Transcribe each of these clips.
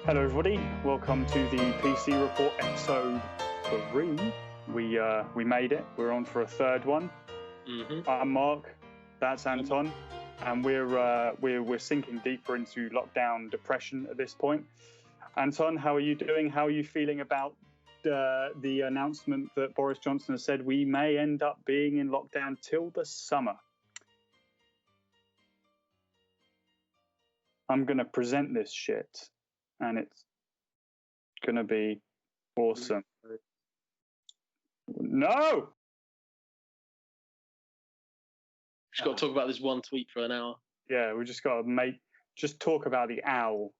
Hello, everybody. Welcome to the PC Report episode 3. We made it. We're on for a third one. I'm Mark. That's Anton, and we're sinking deeper into lockdown depression at this point. Anton, how are you doing? How are you feeling about the announcement that Boris Johnson has said we may end up being in lockdown till the summer? I'm going to present this shit, and it's going to be awesome. No! Just got to talk about this one tweet for an hour. Yeah, we just got to talk about the owl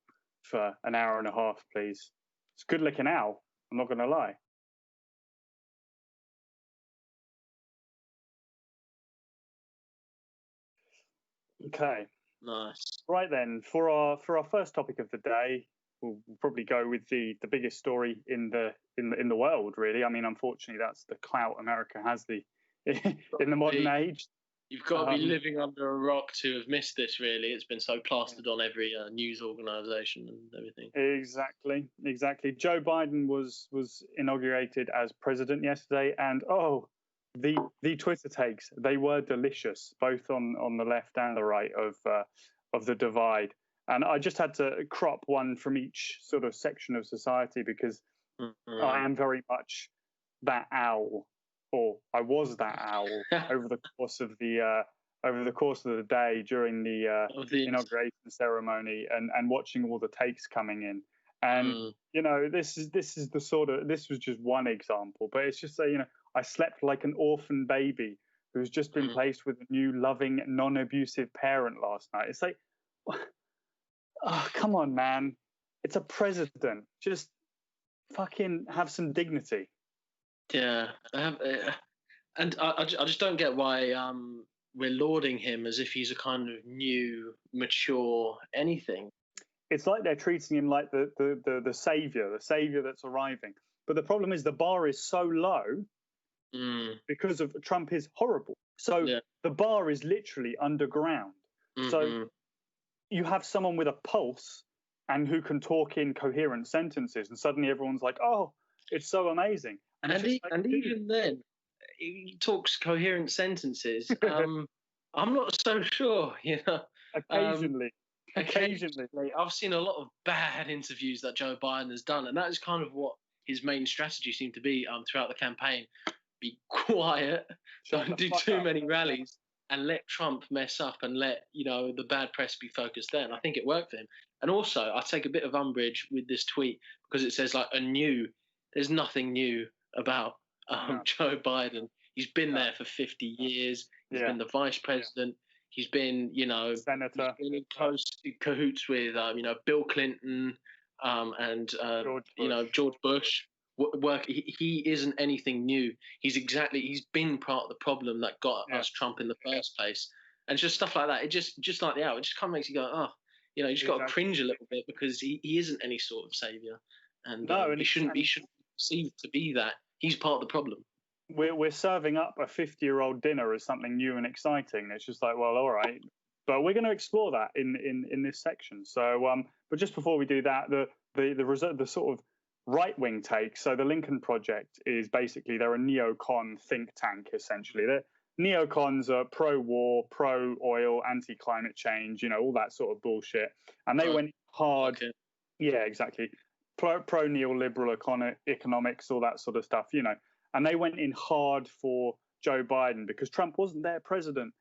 for an hour and a half, please. It's a good looking owl, I'm not going to lie. Okay. Nice. Right then, for our first topic of the day, we'll probably go with the biggest story in the world, really. I mean, unfortunately, that's the clout America has in the modern age. You've got to be living under a rock to have missed this, really. It's been so plastered on every news organisation and everything. Exactly. Joe Biden was inaugurated as president yesterday, and the Twitter takes, they were delicious, both on the left and the right of the divide. And I just had to crop one from each sort of section of society because I am very much that owl, or I was that owl over the course of the day during the inauguration ceremony and watching all the takes coming in. And you know, this was just one example, but it's just I slept like an orphan baby who's just been placed with a new loving, non-abusive parent last night. It's like, oh, come on, man. It's a president. Just fucking have some dignity. Yeah. And I just don't get why we're lauding him as if he's a kind of new, mature anything. It's like they're treating him like the savior that's arriving. But the problem is the bar is so low because of Trump is horrible. So the bar is literally underground. So you have someone with a pulse and who can talk in coherent sentences, and suddenly everyone's like, "Oh, it's so amazing." And even then, he talks coherent sentences. I'm not so sure, you know. Occasionally. I've seen a lot of bad interviews that Joe Biden has done, and that is kind of what his main strategy seemed to be throughout the campaign. Be quiet, don't do too many rallies, and let Trump mess up and let, the bad press be focused there. And I think it worked for him. And also, I take a bit of umbrage with this tweet because it says there's nothing new about Joe Biden. He's been there for 50 years. He's been the vice president. He's been, senator. He's been in close cahoots with, Bill Clinton and, George Bush. He isn't anything new. He's been part of the problem that got us Trump in the first place. And just stuff like that. It just like the owl. It just kind of makes you go, you just got to cringe a little bit because he isn't any sort of savior. And he shouldn't be perceived to be that. He's part of the problem. We're serving up a 50-year-old dinner as something new and exciting. It's just like, well, all right, but we're going to explore that in this section. So, but just before we do that, the sort of right-wing take. So the Lincoln Project is basically they're a neocon think tank essentially. Neocons are pro-war, pro-oil, anti-climate change, all that sort of bullshit. And they went hard. Okay. Yeah, exactly. Pro-neoliberal economics, all that sort of stuff, And they went in hard for Joe Biden because Trump wasn't their president.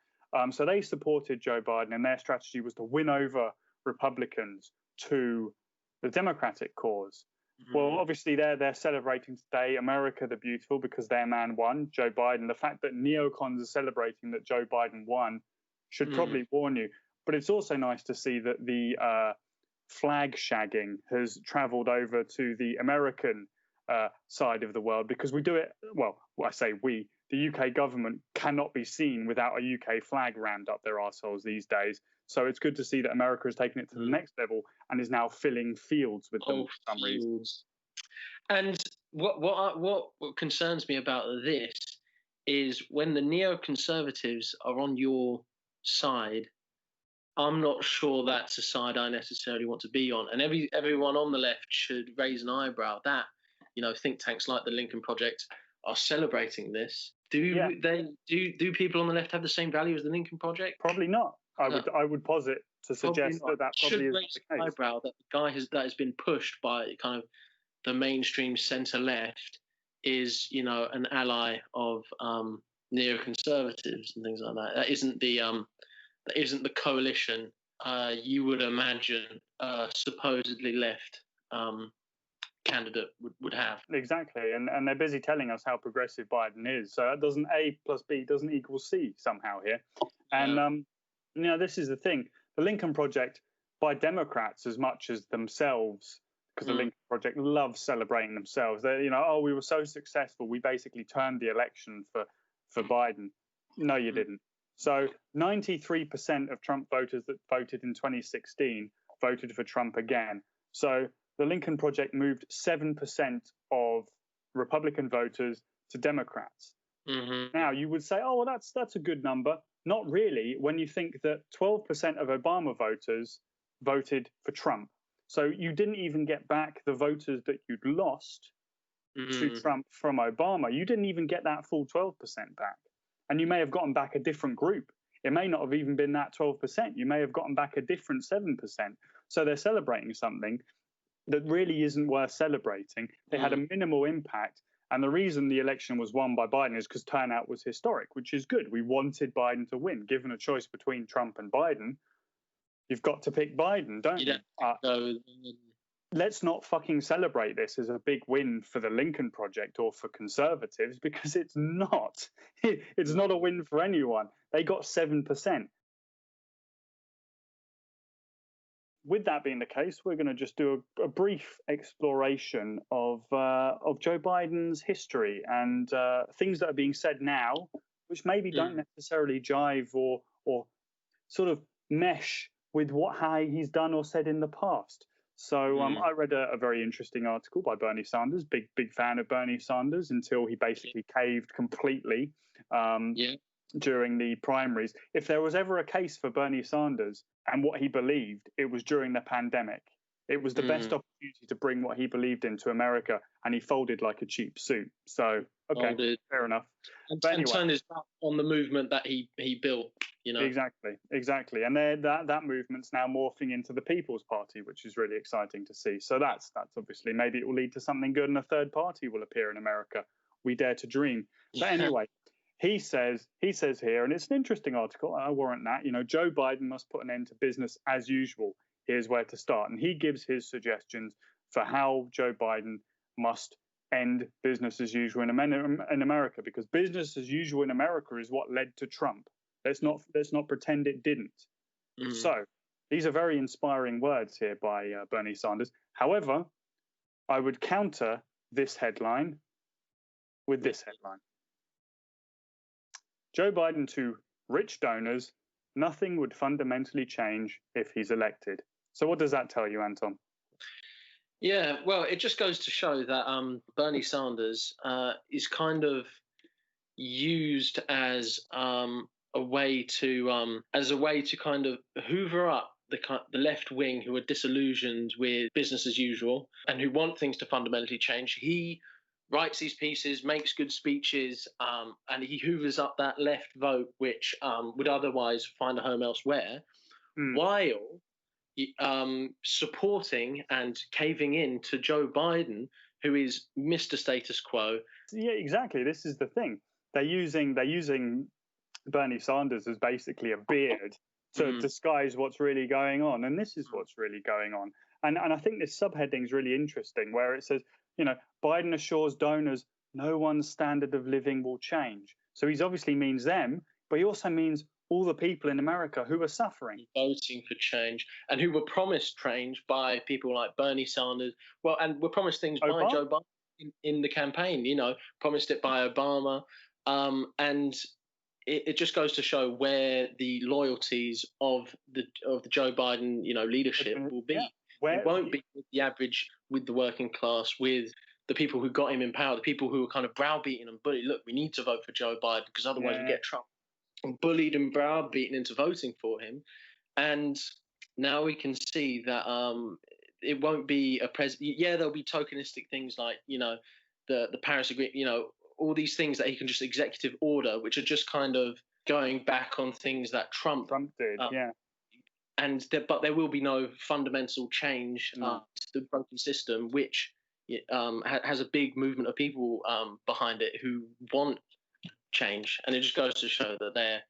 So they supported Joe Biden, and their strategy was to win over Republicans to the Democratic cause. Well, obviously, they're celebrating today, America the Beautiful, because their man won, Joe Biden. The fact that neocons are celebrating that Joe Biden won should probably warn you. But it's also nice to see that the flag shagging has traveled over to the American side of the world, because we do it, well, I say we, the UK government cannot be seen without a UK flag rammed up their arseholes these days. So it's good to see that America has taken it to the next level and is now filling fields with them for some reason. And what concerns me about this is when the neoconservatives are on your side, I'm not sure that's a side I necessarily want to be on. And everyone on the left should raise an eyebrow that, think tanks like the Lincoln Project are celebrating this. Do people on the left have the same value as the Lincoln Project? Probably not. I would posit to suggest that probably is raise the an case. eyebrow that the guy that has been pushed by kind of the mainstream centre left is, an ally of neoconservatives and things like that. That isn't the coalition you would imagine supposedly left candidate would have. Exactly, and they're busy telling us how progressive Biden is. So that doesn't A plus B doesn't equal C somehow here. And this is the thing: the Lincoln Project, by Democrats as much as themselves, because the Lincoln Project loves celebrating themselves. They, we were so successful, we basically turned the election for Biden. No, you didn't. So 93% of Trump voters that voted in 2016 voted for Trump again. So the Lincoln Project moved 7% of Republican voters to Democrats. Mm-hmm. Now, you would say, oh, well, that's a good number. Not really, when you think that 12% of Obama voters voted for Trump. So you didn't even get back the voters that you'd lost to Trump from Obama. You didn't even get that full 12% back. And you may have gotten back a different group. It may not have even been that 12%. You may have gotten back a different 7%. So they're celebrating something that really isn't worth celebrating. They had a minimal impact. And the reason the election was won by Biden is because turnout was historic, which is good. We wanted Biden to win. Given a choice between Trump and Biden, you've got to pick Biden, don't you? Let's not fucking celebrate this as a big win for the Lincoln Project or for conservatives, because it's not. It's not a win for anyone. They got 7%. With that being the case, we're going to just do a brief exploration of Joe Biden's history and things that are being said now, which maybe don't necessarily jive or sort of mesh with how he's done or said in the past. So I read a very interesting article by Bernie Sanders, big fan of Bernie Sanders, until he basically caved completely during the primaries. If there was ever a case for Bernie Sanders and what he believed, it was during the pandemic. It was the best opportunity to bring what he believed into America, and he folded like a cheap suit. So, okay, fair enough. And turned his back on the movement that he built. Exactly. And that movement's now morphing into the People's Party, which is really exciting to see. So that's obviously, maybe it will lead to something good and a third party will appear in America. We dare to dream. But anyway, he says here, and it's an interesting article, I warrant that, Joe Biden must put an end to business as usual. Here's where to start. And he gives his suggestions for how Joe Biden must end business as usual in America, because business as usual in America is what led to Trump. Let's not pretend it didn't. So these are very inspiring words here by Bernie Sanders. However, I would counter this headline with this headline. Joe Biden to rich donors, nothing would fundamentally change if he's elected. So what does that tell you, Anton? Yeah, well, it just goes to show that Bernie Sanders is kind of used as a way to kind of hoover up the left wing who are disillusioned with business as usual and who want things to fundamentally change. He writes these pieces, makes good speeches, and he hoovers up that left vote, which would otherwise find a home elsewhere, while supporting and caving in to Joe Biden, who is Mr. Status Quo. Yeah, exactly. This is the thing. They're using Bernie Sanders as basically a beard to disguise what's really going on. And this is what's really going on. And I think this subheading is really interesting, where it says, Biden assures donors no one's standard of living will change. So he obviously means them, but he also means all the people in America who are suffering. Voting for change and who were promised change by people like Bernie Sanders. Well, and were promised things by Joe Biden in the campaign, promised it by Obama. And it just goes to show where the loyalties of the Joe Biden, leadership will be. It won't be with the average, with the working class, with the people who got him in power, the people who were kind of browbeaten and bullied. Look, we need to vote for Joe Biden because otherwise we get Trump. Bullied and browbeaten into voting for him. And now we can see that it won't be a Yeah, there'll be tokenistic things like, the Paris Agreement, all these things that he can just executive order, which are just kind of going back on things that Trump did, yeah. But there will be no fundamental change No. to the banking system, which has a big movement of people behind it who want change, and it just goes to show that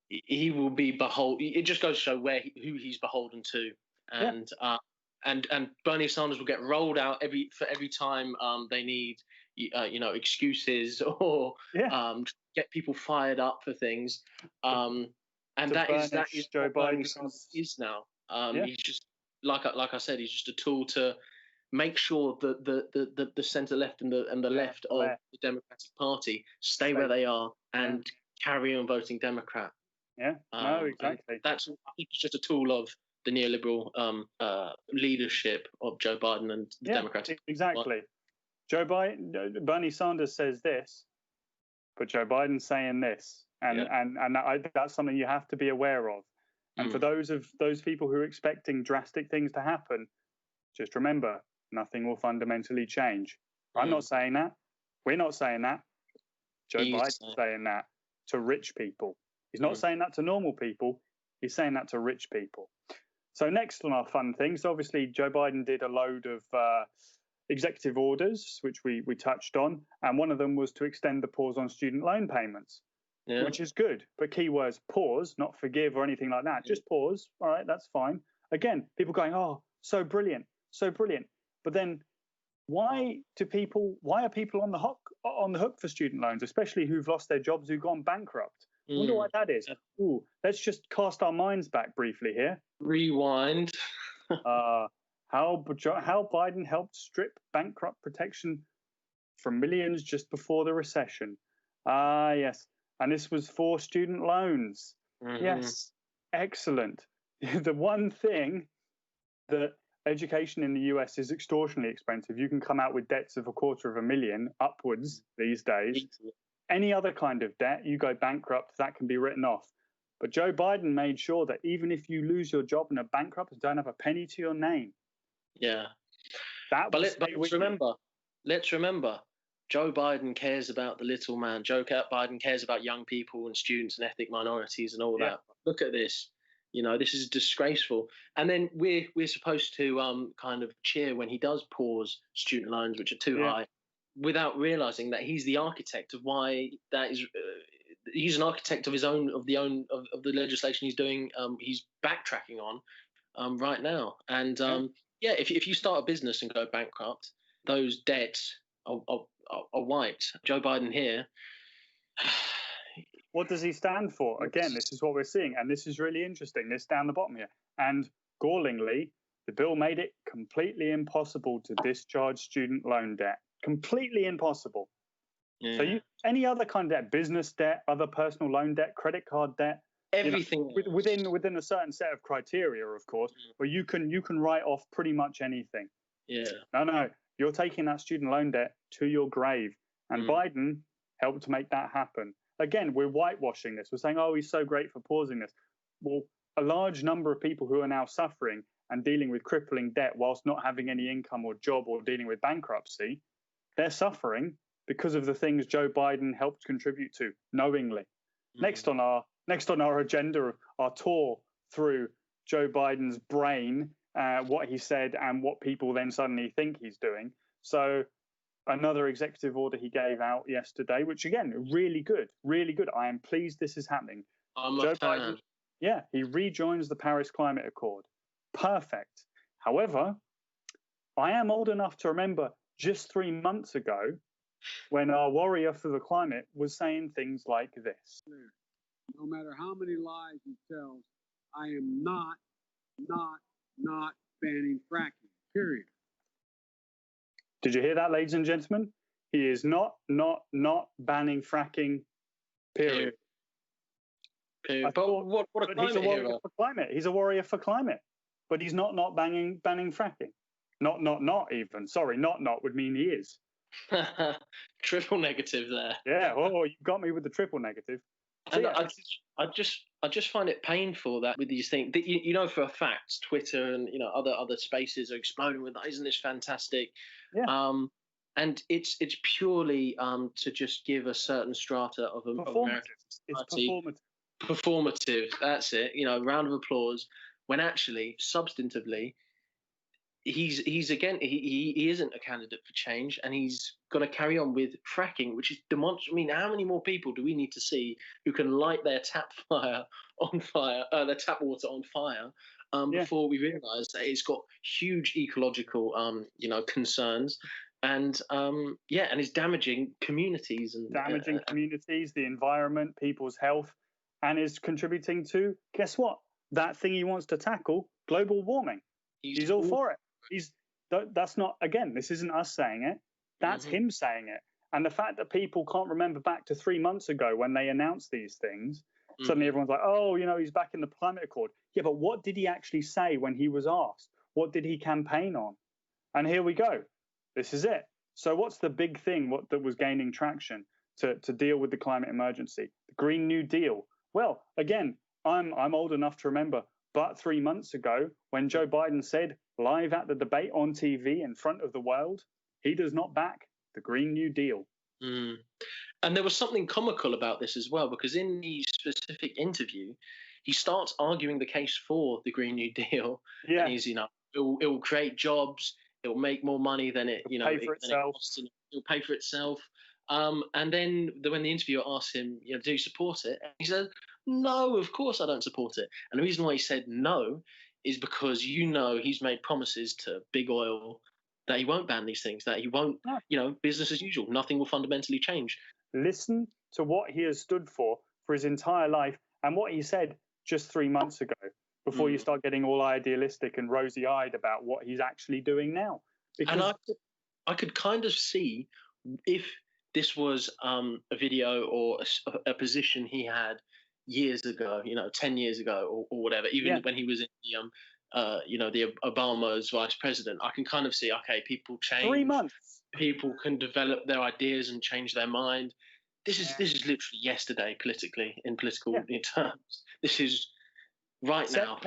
he will be beholden. It just goes to show who he's beholden to, and and Bernie Sanders will get rolled out every time they need excuses or get people fired up for things. And that is Joe Biden is now. He's just like I said, he's just a tool to make sure that the centre left and the left of the Democratic Party stay where they are and carry on voting Democrat. Yeah, no, exactly. I think it's just a tool of the neoliberal leadership of Joe Biden and the Democratic Exactly. Party. Bernie Sanders says this, but Joe Biden's saying this, and that's something you have to be aware of. And for those people who are expecting drastic things to happen, just remember, nothing will fundamentally change. I'm not saying that. We're not saying that. Joe Biden's saying that to rich people. He's not saying that to normal people. He's saying that to rich people. So next on our fun things, obviously Joe Biden did a load of executive orders, which we touched on. And one of them was to extend the pause on student loan payments, which is good. But keywords, pause, not forgive or anything like that. Just pause. All right, that's fine. Again, people going, oh, so brilliant, so brilliant. But then why are people on the hook for student loans, especially who've lost their jobs, who've gone bankrupt? I wonder why that is. Ooh, let's just cast our minds back briefly here. Rewind. How Biden helped strip bankrupt protection from millions just before the recession. Yes. And this was for student loans. Yes. Excellent. The one thing that education in the US is extortionately expensive. You can come out with debts of $250,000 upwards these days. Any other kind of debt, you go bankrupt, that can be written off. But Joe Biden made sure that even if you lose your job and are bankrupt, you don't have a penny to your name. Yeah. Let's remember, Joe Biden cares about the little man. Joe Biden cares about young people and students and ethnic minorities and all that. Look at this. This is disgraceful. And then we're supposed to kind of cheer when he does pause student loans, which are too high, without realizing that he's the architect of why that is. He's an architect of the legislation he's doing. He's backtracking on right now. And if you start a business and go bankrupt, those debts are wiped. Joe Biden here. What does he stand for? Again, this is what we're seeing, and this is really interesting. This down the bottom here, and gallingly, the bill made it completely impossible to discharge student loan debt. Completely impossible. Yeah. So any other kind of debt, business debt, other personal loan debt, credit card debt, everything within a certain set of criteria, of course, where you can write off pretty much anything. Yeah. No, you're taking that student loan debt to your grave, and Biden helped to make that happen. Again, we're whitewashing this. We're saying, oh, he's so great for pausing this. Well, a large number of people who are now suffering and dealing with crippling debt whilst not having any income or job or dealing with bankruptcy, they're suffering because of the things Joe Biden helped contribute to knowingly. Next on our agenda, our tour through Joe Biden's brain, what he said and what people then suddenly think he's doing. So another executive order he gave out yesterday, which again, really good, really good. I am pleased this is happening. Joe Biden, he rejoins the Paris Climate Accord. Perfect. However, I am old enough to remember just 3 months ago when our warrior for the climate was saying things like this. No matter how many lies he tells, I am not banning fracking, period. Did you hear that, ladies and gentlemen? He is not banning fracking, period. But what a climate he's a warrior hero. for climate. He's a warrior for climate, but he's not banning fracking. Not even. Sorry, not would mean he is. Triple negative there. Yeah. Oh, you got me with the triple negative. And I just find it painful that with these things, that you know for a fact, Twitter and other spaces are exploding with that. Isn't this fantastic? Yeah. And it's purely to just give a certain strata of American society. It's Performative. That's it. Round of applause. When actually, substantively, he's again he isn't a candidate for change, and he's got to carry on with fracking, which is demonstrable. I mean, how many more people do we need to see who can light their tap water on fire before we realise that it's got huge ecological concerns, and and it's damaging communities and communities, the environment, people's health, and is contributing to, guess what, that thing he wants to tackle, global warming. He's all for it. That's not, again, this isn't us saying it. That's him saying it. And the fact that people can't remember back to 3 months ago when they announced these things, suddenly everyone's like, oh, he's back in the climate accord. Yeah, but what did he actually say when he was asked? What did he campaign on? And here we go. This is it. So what's the big thing that was gaining traction to deal with the climate emergency? The Green New Deal. Well, again, I'm old enough to remember, but 3 months ago, when Joe Biden said live at the debate on TV in front of the world, he does not back the Green New Deal. And there was something comical about this as well, because in the specific interview, he starts arguing the case for the Green New Deal. Yeah. And he's, it will create jobs, it will make more money than it, pay for itself. It'll pay for itself. And then when the interviewer asked him, do you support it? And he said, no, of course I don't support it. And the reason why he said no is because he's made promises to big oil that he won't ban these things, that he won't, business as usual. Nothing will fundamentally change. Listen to what he has stood for his entire life and what he said just 3 months ago before you start getting all idealistic and rosy-eyed about what he's actually doing now. And I could kind of see if this was a video or a position he had years ago, 10 years ago or whatever, even when he was in the Obama's vice president, I can kind of see, okay, people change. 3 months. People can develop their ideas and change their mind. This is literally yesterday politically, in political terms. This is right now.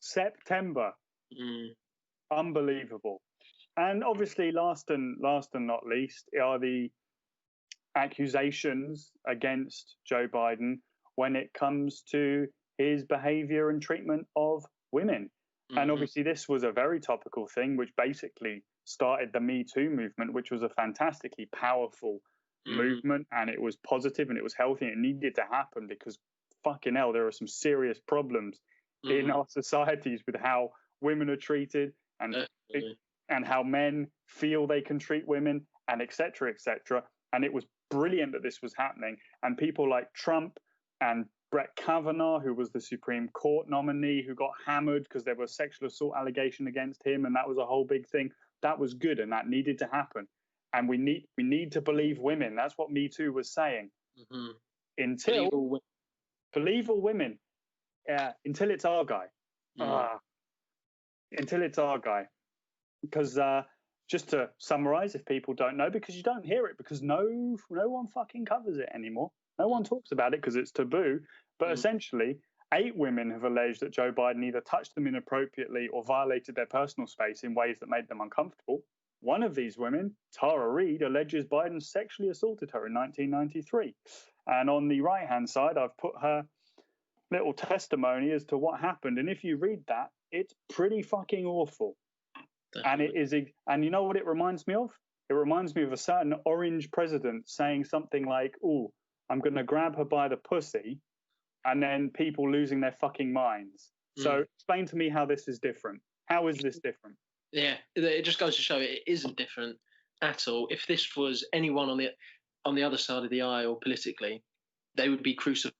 September. Unbelievable. And obviously, last and not least, are the accusations against Joe Biden when it comes to his behavior and treatment of women. And obviously, this was a very topical thing, which basically started the Me Too movement, which was a fantastically powerful movement, and it was positive and it was healthy. And it needed to happen because, fucking hell, there are some serious problems in our societies with how women are treated and how men feel they can treat women, and et cetera, et cetera. And it was brilliant that this was happening. And people like Trump and Brett Kavanaugh, who was the Supreme Court nominee, who got hammered because there was sexual assault allegation against him, and that was a whole big thing. That was good, and that needed to happen. And we need to believe women. That's what Me Too was saying. Believe all women. Until it's our guy. Until it's our guy. Because just to summarize, if people don't know, because you don't hear it, because no one fucking covers it anymore. No one talks about it because it's taboo. But essentially, 8 women have alleged that Joe Biden either touched them inappropriately or violated their personal space in ways that made them uncomfortable. One of these women, Tara Reid, alleges Biden sexually assaulted her in 1993. And on the right-hand side, I've put her little testimony as to what happened. And if you read that, it's pretty fucking awful. Definitely. And you know what it reminds me of? It reminds me of a certain orange president saying something like, "Oh, I'm going to grab her by the pussy," and then people losing their fucking minds. So explain to me how this is different. How is this different? Yeah, it just goes to show it isn't different at all. If this was anyone on the other side of the aisle politically, they would be crucified,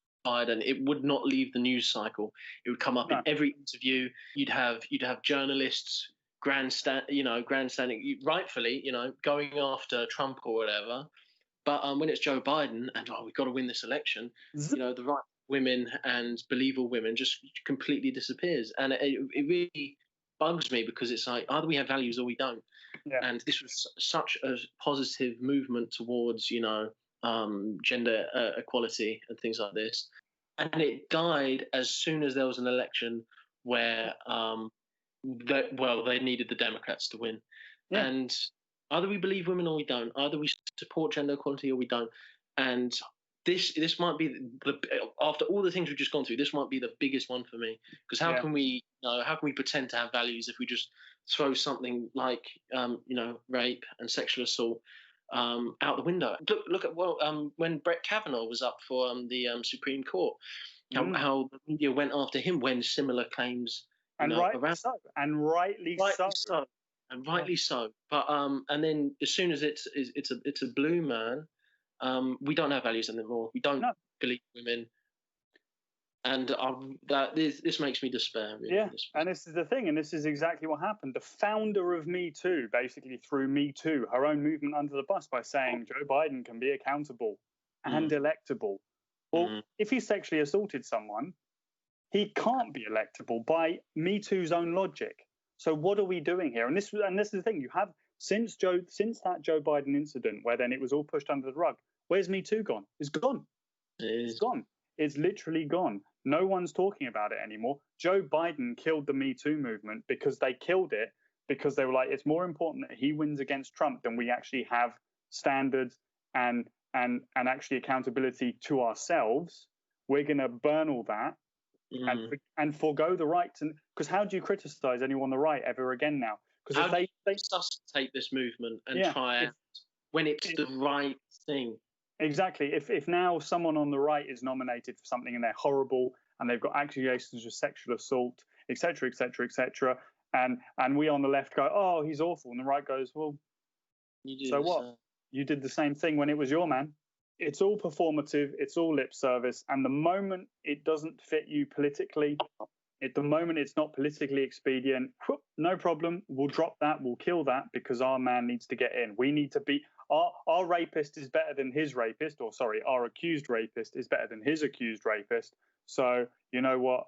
and it would not leave the news cycle. It would come up in every interview. You'd have journalists grandstanding, rightfully, going after Trump or whatever. But when it's Joe Biden and we've got to win this election, the right women and believable women just completely disappears, and it really bugs me because it's like either we have values or we don't. And this was such a positive movement towards gender equality and things like this. And it died as soon as there was an election where, they needed the Democrats to win. Yeah. And either we believe women or we don't. Either we support gender equality or we don't. And this might be after all the things we've just gone through, this might be the biggest one for me. Because how can we pretend to have values if we just throw something like rape and sexual assault out the window? Look at when Brett Kavanaugh was up for the Supreme Court, how the media went after him when similar claims, rightly so. But and then as soon as it's a blue man, we don't have values anymore. We don't believe women, and this makes me despair. Really, yeah, and this is the thing, and this is exactly what happened. The founder of Me Too basically threw Me Too, her own movement, under the bus by saying Joe Biden can be accountable and electable. Well, if he sexually assaulted someone, he can't be electable by Me Too's own logic. So what are we doing here? And this is the thing. You have since that Joe Biden incident, where then it was all pushed under the rug. Where's Me Too gone? It's gone. It's gone. It's literally gone. No one's talking about it anymore. Joe Biden killed the Me Too movement because they killed it because they were like, it's more important that he wins against Trump than we actually have standards and actually accountability to ourselves. We're going to burn all that and forego the right to. Because how do you criticize anyone on the right ever again now? Because if they sustain this movement and try it when it's the right thing. Exactly. If now someone on the right is nominated for something and they're horrible and they've got accusations of sexual assault, etc., etc., etc., and we on the left go, oh, he's awful, and the right goes, well, so what? You did the same thing when it was your man. It's all performative. It's all lip service. And the moment it doesn't fit you politically, at the moment it's not politically expedient, no problem. We'll drop that. We'll kill that because our man needs to get in. We need to be. Our rapist is better than his rapist, or sorry, our accused rapist is better than his accused rapist. So you know what?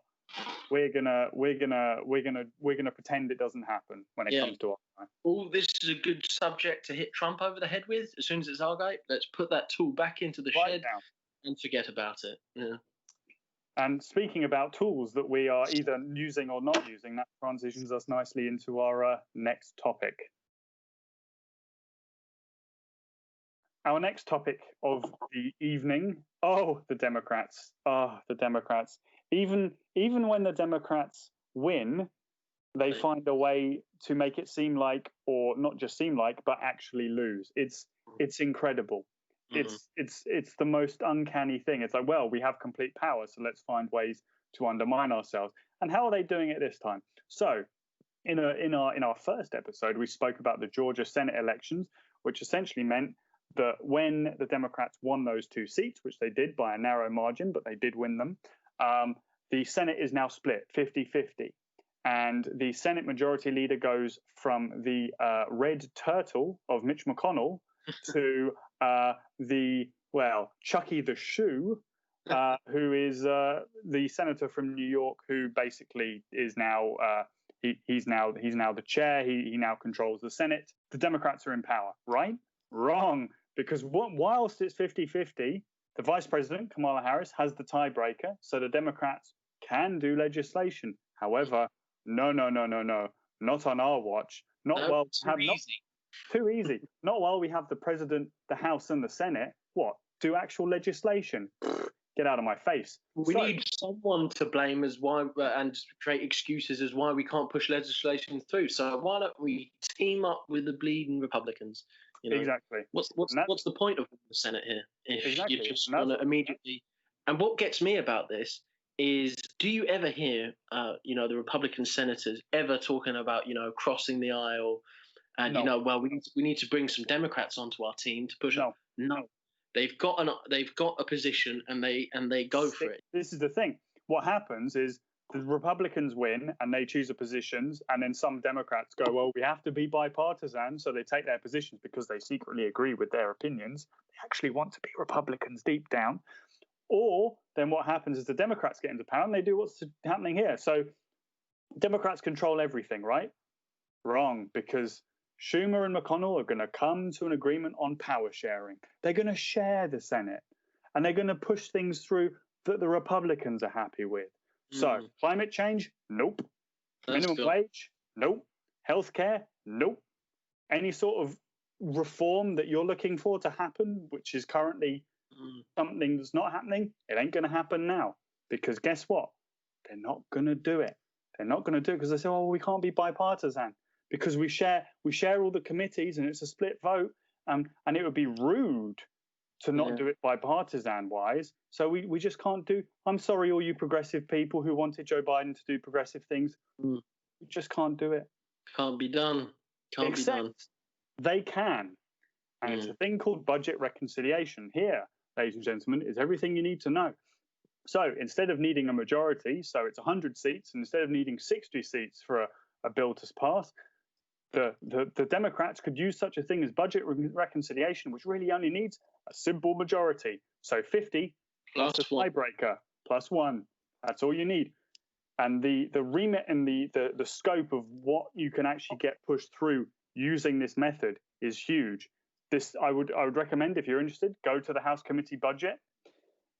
We're gonna pretend it doesn't happen when it comes to our time. Well, this is a good subject to hit Trump over the head with. As soon as it's our gate, let's put that tool back into the shed and forget about it. Yeah. And speaking about tools that we are either using or not using, that transitions us nicely into our next topic. Our next topic of the evening. The Democrats. The Democrats. Even when the Democrats win, they find a way to make it seem like, or not just seem like, but actually lose. It's incredible. It's the most uncanny thing. It's like, well, we have complete power, so let's find ways to undermine ourselves. And how are they doing it this time? So, in our first episode, we spoke about the Georgia Senate elections, which essentially meant that when the Democrats won those two seats, which they did by a narrow margin, but they did win them, the Senate is now split 50-50. And the Senate Majority Leader goes from the red turtle of Mitch McConnell to Chucky the Shoe, who is the senator from New York, who basically is now he's now the chair. He now controls the Senate. The Democrats are in power, right? Wrong, because whilst it's 50-50, the Vice President, Kamala Harris, has the tiebreaker, so the Democrats can do legislation. However, no, not on our watch. Too easy. Not while we have the President, the House, and the Senate. What? Do actual legislation? Get out of my face. We need someone to blame as why and create excuses as why we can't push legislation through. So why don't we team up with the bleeding Republicans? Exactly. What's the point of the Senate here if you just want to immediately? And what gets me about this is, do you ever hear, the Republican senators ever talking about, crossing the aisle and we need to bring some Democrats onto our team to push up? No, they've got a position and they go for it. This is the thing. What happens is the Republicans win and they choose the positions, and then some Democrats go, well, we have to be bipartisan, so they take their positions because they secretly agree with their opinions. They actually want to be Republicans deep down. Or then what happens is the Democrats get into power and they do what's happening here. So Democrats control everything, right? Wrong, because Schumer and McConnell are going to come to an agreement on power sharing. They're going to share the Senate, and they're going to push things through that the Republicans are happy with. So climate change, nope. Minimum wage, nope. Healthcare, nope. Any sort of reform that you're looking for to happen, which is currently something that's not happening, it ain't going to happen now. Because guess what? They're not going to do it. They're not going to do it because they say, oh, we can't be bipartisan because we share all the committees and it's a split vote. And it would be rude to not do it bipartisan wise. So we just can't do. I'm sorry, all you progressive people who wanted Joe Biden to do progressive things. We just can't do it. Can't be done. Can't be done. They can. And it's a thing called budget reconciliation. Here, ladies and gentlemen, is everything you need to know. So instead of needing a majority, so it's 100 seats, and instead of needing 60 seats for a bill to pass, the Democrats could use such a thing as budget reconciliation, which really only needs a simple majority. So 50 plus a tiebreaker plus 1. That's all you need. And the remit and the scope of what you can actually get pushed through using this method is huge. This I would recommend, if you're interested, go to the House Committee Budget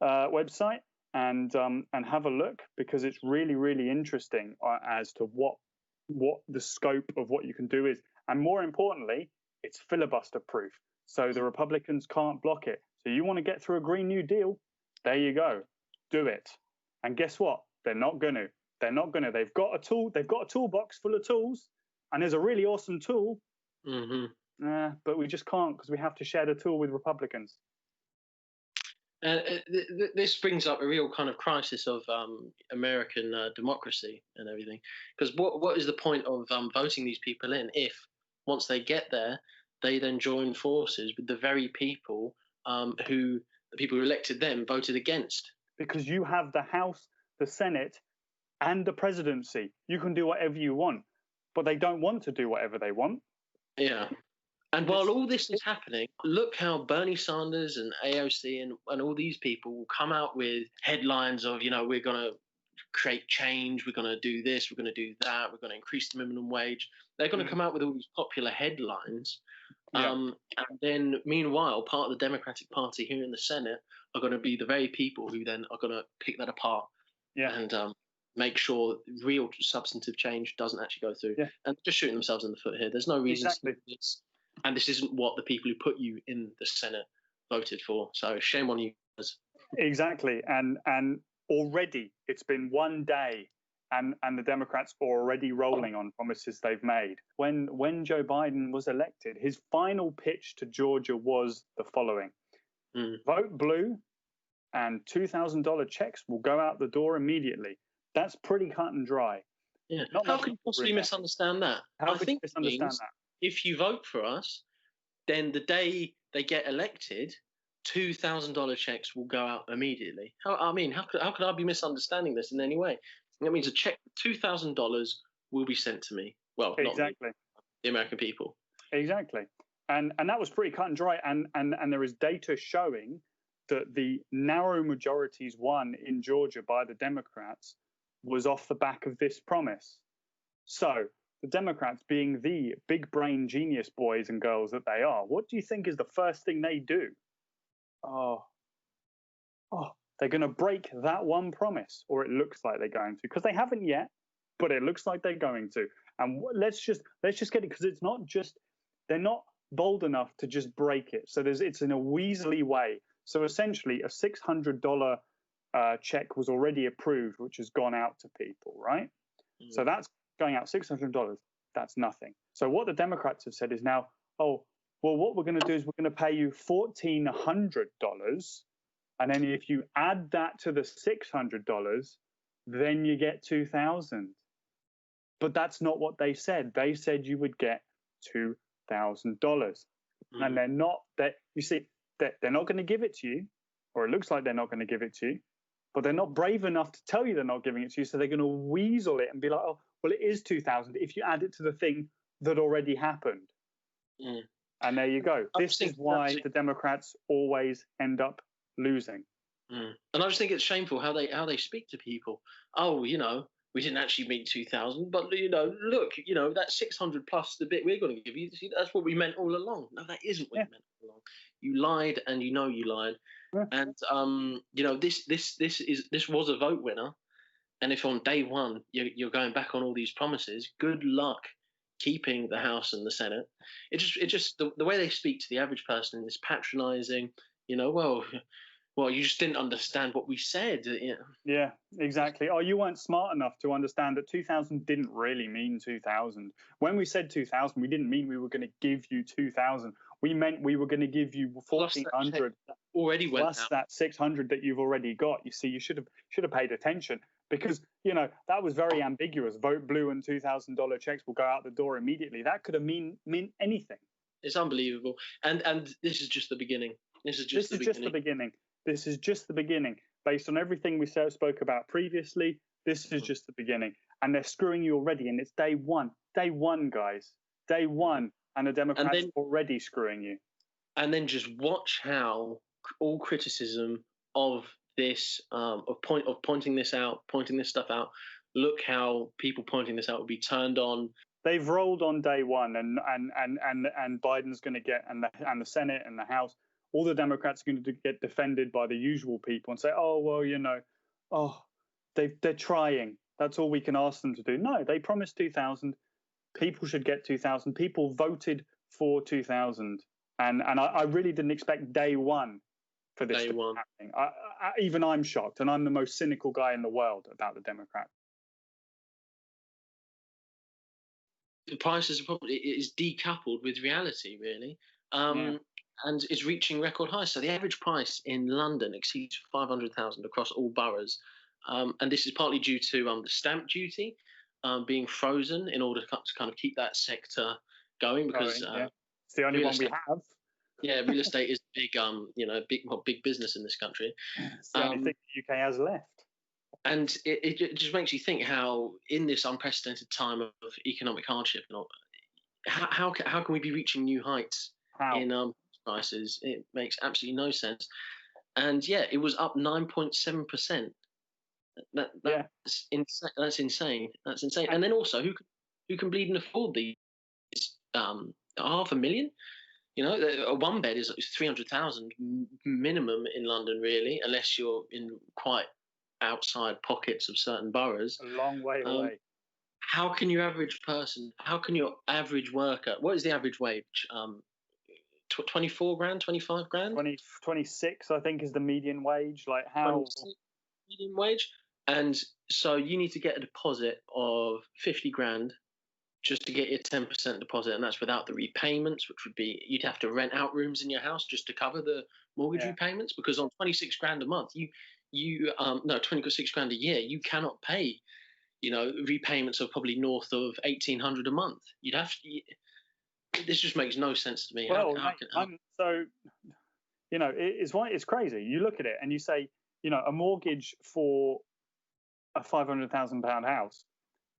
website and have a look, because it's really, really interesting as to what the scope of what you can do is. And more importantly, it's filibuster proof. So the Republicans can't block it. So you want to get through a Green New Deal? There you go. Do it. And guess what? They're not going to. They're not going to. They've got a tool. They've got a toolbox full of tools. And there's a really awesome tool. But we just can't, because we have to share the tool with Republicans. This brings up a real kind of crisis of American democracy and everything. Because what is the point of voting these people in if, once they get there, they then join forces with the very people who the people who elected them voted against? Because you have the House, the Senate, and the presidency. You can do whatever you want, but they don't want to do whatever they want. Yeah. And while all this is happening, look how Bernie Sanders and AOC and all these people will come out with headlines of, we're going to create change, we're going to do this, we're going to do that, we're going to increase the minimum wage. They're going to come out with all these popular headlines. And then, meanwhile, part of the Democratic Party here in the Senate are going to be the very people who then are going to pick that apart and make sure real substantive change doesn't actually go through. And just shooting themselves in the foot here. There's no reason to do this. And this isn't what the people who put you in the Senate voted for. So shame on you guys. Exactly. And already it's been one day and the Democrats are already rolling on promises they've made. When Joe Biden was elected, his final pitch to Georgia was the following. Vote blue and $2,000 checks will go out the door immediately. That's pretty cut and dry. Yeah. How can you possibly misunderstand that? How could you misunderstand that? If you vote for us, then the day they get elected, $2,000 checks will go out immediately. How could I be misunderstanding this in any way? That means a check for $2,000 will be sent to me. Well, exactly. Not me, the American people. Exactly. And that was pretty cut and dry. And there is data showing that the narrow majorities won in Georgia by the Democrats was off the back of this promise. So the Democrats, being the big brain genius boys and girls that they are, what do you think is the first thing they do? They're going to break that one promise, or it looks like they're going to, because they haven't yet, but it looks like they're going to. And let's just get it, because it's not just, they're not bold enough to just break it. So it's in a weaselly way. So essentially, a $600 check was already approved, which has gone out to people, right? So that's going out $600. That's nothing. So what the Democrats have said is now, what we're going to do is we're going to pay you $1,400. And then if you add that to the $600, then you get $2,000. But that's not what they said. They said you would get $2,000. And they're not going to give it to you, or it looks like they're not going to give it to you, but they're not brave enough to tell you they're not giving it to you. So they're going to weasel it and be like, well, it is $2,000 if you add it to the thing that already happened. And there you go. This is why the Democrats always end up losing. And I just think it's shameful how they speak to people. we didn't actually mean 2,000, but look, that 600 plus the bit we're going to give you. See, that's what we meant all along. No, that isn't what you meant all along. You lied, and you lied. Yeah. And this was a vote winner. And if on day one you're going back on all these promises, good luck keeping the House and the Senate. It just the way they speak to the average person is patronising. Well, you just didn't understand what we said. Yeah, exactly. Oh, you weren't smart enough to understand that 2000 didn't really mean 2000. When we said 2000, we didn't mean we were going to give you 2000. We meant we were going to give you 1400 already went plus out. That 600 that you've already got. You see, you should have paid attention, because that was very ambiguous. Vote blue and $2,000 checks will go out the door immediately. That could have meant anything. It's unbelievable. And this is just the beginning. This is just the beginning. This is just the beginning. Based on everything we spoke about previously, this is just the beginning. And they're screwing you already. And it's day one. Day one, guys. Day one. And the Democrats already screwing you. And then just watch how all criticism of this, of pointing this stuff out, look how people pointing this out will be turned on. They've rolled on day one, and Biden's going to get, and the Senate and the House, all the Democrats are going to get defended by the usual people and say, oh, well, they're trying. That's all we can ask them to do. No, they promised 2,000. People should get 2,000. People voted for 2,000. And I really didn't expect day one for this to be happening. Even I'm shocked, and I'm the most cynical guy in the world about the Democrats. The prices are probably is decoupled with reality, really. And it's reaching record highs. So the average price in London exceeds 500,000 across all boroughs. And this is partly due to the stamp duty being frozen in order to kind of keep that sector going, because it's the only one we have. Yeah, real estate is big, big business in this country. It's the only thing the UK has left. And it just makes you think how, in this unprecedented time of economic hardship, how can we be reaching new heights in prices? It makes absolutely no sense. And it was up 9.7%. That's insane. That's insane. That's insane. And then also, who can bleed and afford these? $500,000. A one bed is 300,000 minimum in London, really, unless you're in quite outside pockets of certain boroughs. A long way away. How can your average average worker? What is the average wage? 24 grand, 25 grand? 26, I think, is the median wage. Like how? Median wage. And so you need to get a deposit of 50 grand just to get your 10% deposit, and that's without the repayments, which would be you'd have to rent out rooms in your house just to cover the mortgage repayments, because on 26 grand a month, 26 grand a year, you cannot pay, repayments of probably north of 1,800 a month. You'd have to. This just makes no sense to me. Well, it's crazy. You look at it and you say, a mortgage for a £500,000 house,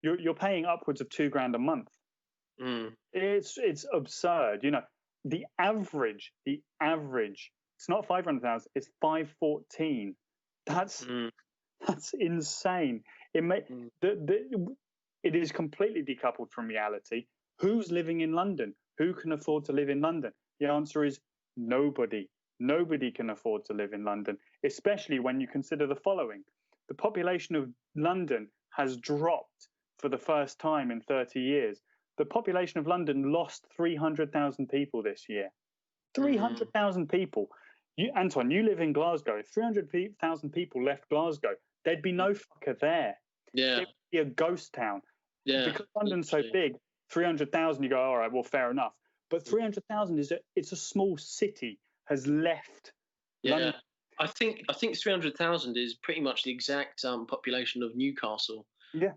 you're paying upwards of £2 grand a month. It's absurd. The average. It's not 500,000. It's 514. That's insane. It is completely decoupled from reality. Who's living in London? Who can afford to live in London? The answer is nobody. Nobody can afford to live in London, especially when you consider the following. The population of London has dropped for the first time in 30 years. The population of London lost 300,000 people this year. 300,000 people. Anton, you live in Glasgow. 300,000 people left Glasgow. There'd be no fucker there. Yeah. It'd be a ghost town. Yeah. Because London's so big, 300,000, you go, all right, well, fair enough. But 300,000 it's a small city has left London. I think 300,000 is pretty much the exact population of Newcastle. Yeah.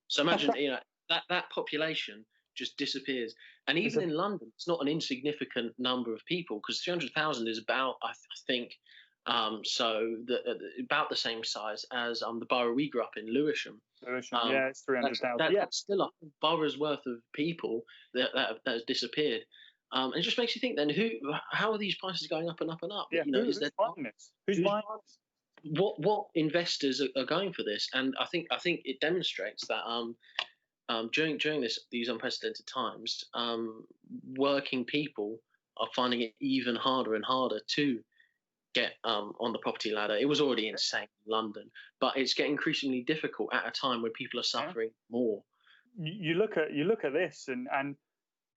So imagine that population just disappears, and even in London, it's not an insignificant number of people, because 300,000 is about about the same size as the borough we grew up in, Lewisham. It's 300,000. That's still a borough's worth of people that has disappeared. And it just makes you think then, how are these prices going up and up and up? Yeah, who's buying this? Who's buying this? what investors are going for this, and I think it demonstrates that during these unprecedented times, working people are finding it even harder and harder to get on the property ladder. It was already insane in London, but it's getting increasingly difficult at a time when people are suffering more. You look at this, and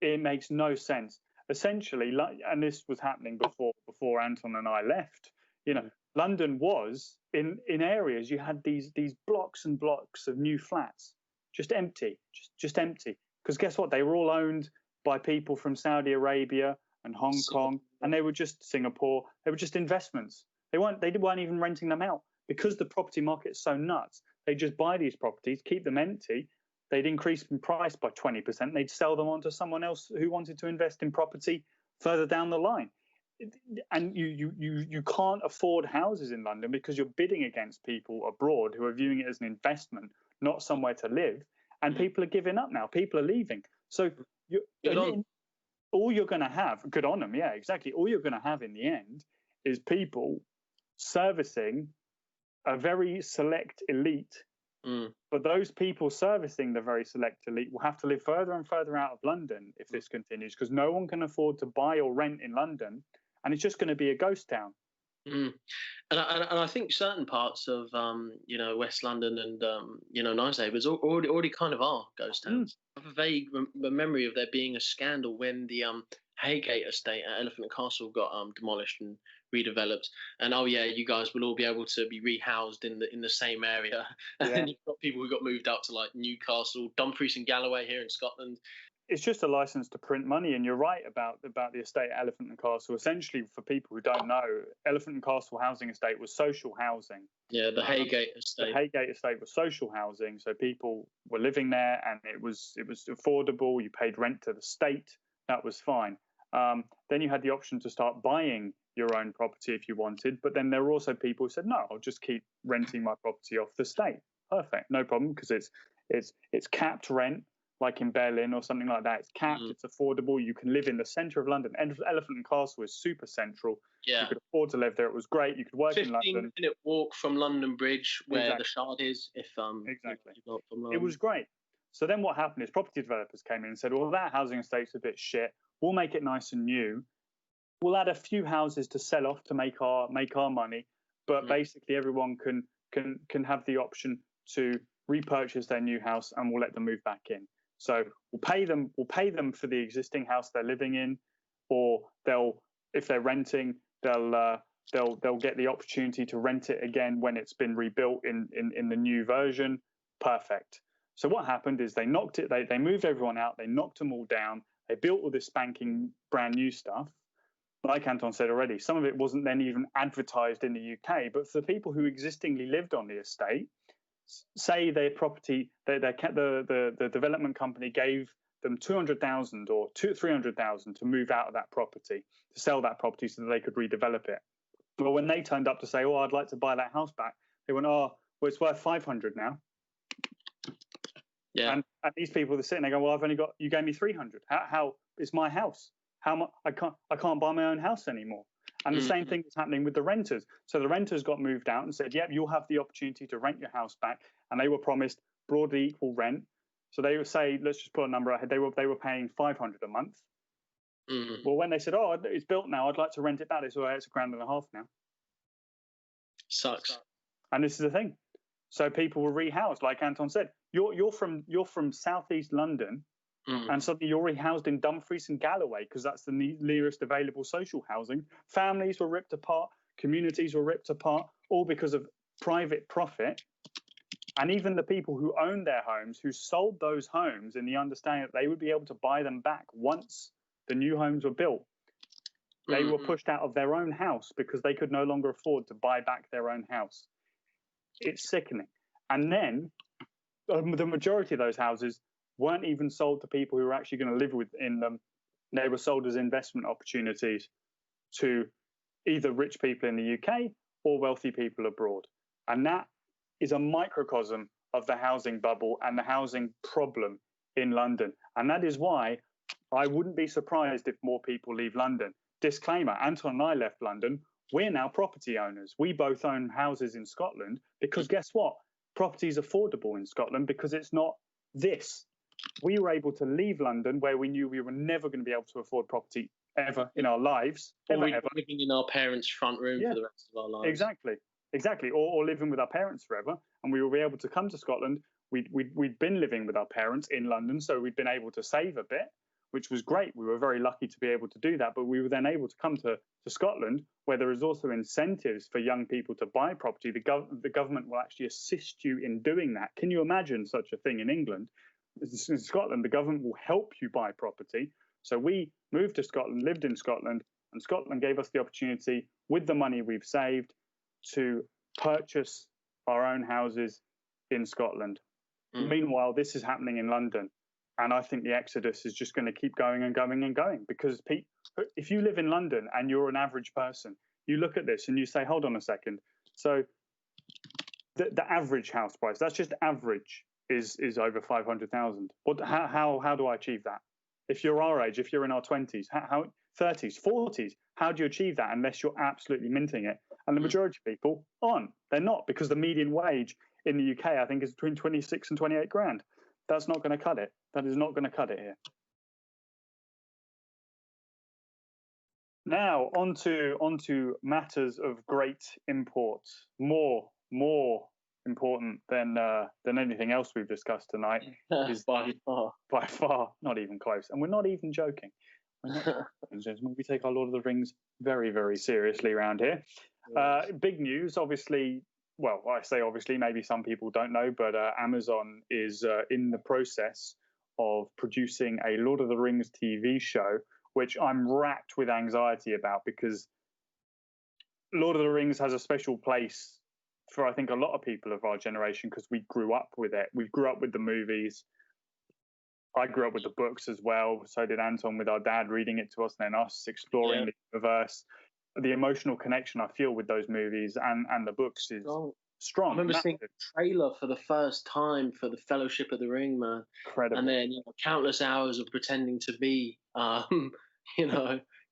it makes no sense. Essentially, and this was happening before Anton and I left. London was in areas you had these blocks and blocks of new flats, just empty, just empty. Because guess what? They were all owned by people from Saudi Arabia and Hong Kong, and they were just Singapore. They were just investments. They weren't even renting them out because the property market's so nuts. They just buy these properties, keep them empty. They'd increase in price by 20%. They'd sell them on to someone else who wanted to invest in property further down the line. And you can't afford houses in London because you're bidding against people abroad who are viewing it as an investment, not somewhere to live. And people are giving up now. People are leaving. So all you're going to have, good on them, yeah, exactly. All you're going to have in the end is people servicing a very select elite. But those people servicing the very select elite will have to live further and further out of London if this continues, because no one can afford to buy or rent in London, and it's just going to be a ghost town. And I think certain parts of West London and nice neighbours already kind of are ghost towns. I have a vague memory of there being a scandal when the Haygate estate at Elephant and Castle got demolished and redeveloped, and you guys will all be able to be rehoused in the same area. And then you've got people who got moved out to like Newcastle, Dumfries and Galloway here in Scotland. It's just a license to print money, and you're right about the estate at Elephant and Castle. Essentially, for people who don't know, Elephant and Castle housing estate was social housing. Yeah, the Haygate estate. The Haygate estate was social housing, so people were living there, and it was affordable. You paid rent to the state, that was fine. Then you had the option to start buying your own property if you wanted, but then there were also people who said, no, I'll just keep renting my property off the state. Perfect, no problem, because it's capped rent, like in Berlin or something like that. It's capped, it's affordable. You can live in the centre of London. Elephant and Castle is super central. Yeah. You could afford to live there. It was great. You could work in London. 15-minute walk from London Bridge, where the Shard is. Exactly. It was great. So then what happened is property developers came in and said, well, that housing estate's a bit shit. We'll make it nice and new. We'll add a few houses to sell off to make our money, but basically everyone can have the option to repurchase their new house, and we'll let them move back in. So we'll pay them for the existing house they're living in, or if they're renting, they'll get the opportunity to rent it again when it's been rebuilt in the new version. Perfect. So what happened is they knocked it. They moved everyone out. They knocked them all down. They built all this spanking brand new stuff. Like Anton said already, some of it wasn't then even advertised in the UK. But for the people who existingly lived on the estate, say their property, the development company gave them 200,000 or 300,000 to move out of that property, to sell that property so that they could redevelop it. But when they turned up to say, oh, I'd like to buy that house back, they went, oh, well, it's worth 500 now. Yeah. And these people are sitting there going, well, you gave me 300. How it's my house? I can't buy my own house anymore. And the same thing was happening with the renters. So the renters got moved out and said, yep, you'll have the opportunity to rent your house back. And they were promised broadly equal rent. So they would say, let's just put a number ahead. They were paying 500 a month. Well, when they said, oh, it's built now, I'd like to rent it back, they said, it's £1,500 now. Sucks. And this is the thing. So people were rehoused, like Anton said. You're from southeast London. And suddenly you're rehoused in Dumfries and Galloway because that's the nearest available social housing. Families were ripped apart. Communities were ripped apart, all because of private profit. And even the people who owned their homes, who sold those homes in the understanding that they would be able to buy them back once the new homes were built, they were pushed out of their own house because they could no longer afford to buy back their own house. It's sickening. And then the majority of those houses weren't even sold to people who were actually going to live within them. They were sold as investment opportunities to either rich people in the UK or wealthy people abroad. And that is a microcosm of the housing bubble and the housing problem in London. And that is why I wouldn't be surprised if more people leave London. Disclaimer, Anton and I left London we're now property owners. We both own houses in Scotland because guess what? Property is affordable in Scotland because it's not this. We were able to leave London where we knew we were never going to be able to afford property ever in our lives. Or we were living in our parents' front room for the rest of our lives. Exactly. Or living with our parents forever. And we were able to come to Scotland. We'd been living with our parents in London, so we'd been able to save a bit, which was great. We were very lucky to be able to do that. But we were then able to come to Scotland, where there is also incentives for young people to buy property. The government will actually assist you in doing that. Can you imagine such a thing in England? In Scotland, the government will help you buy property. So we moved to Scotland, lived in Scotland, and Scotland gave us the opportunity, with the money we've saved, to purchase our own houses in Scotland. Meanwhile, this is happening in London. And I think the exodus is just going to keep going and going and going, because if you live in London and you're an average person, you look at this and you say, hold on a second. So the average house price, that's just average, is over 500,000. How do I achieve that? If you're our age, if you're in our 20s, 30s, 40s, how do you achieve that unless you're absolutely minting it? And the majority of people aren't. They're not, because the median wage in the UK, I think, is between 26 and 28 grand. That's not going to cut it. That is not going to cut it here. Now, onto matters of great import. More important than anything else we've discussed tonight is by far, not even close. And we're not even joking. We take our Lord of the Rings very, very seriously around here. Big news, obviously. Well, I say obviously, maybe some people don't know, but Amazon is in the process of producing a Lord of the Rings TV show, which I'm racked with anxiety about, because Lord of the Rings has a special place for, I think, a lot of people of our generation, because we grew up with it. We grew up with the movies. I grew up with the books as well. So did Anton, with our dad reading it to us, and then us exploring the universe. The emotional connection I feel with those movies and the books is strong. I remember seeing the trailer for the first time for the Fellowship of the Ring, man. Incredible. And then countless hours of pretending to be,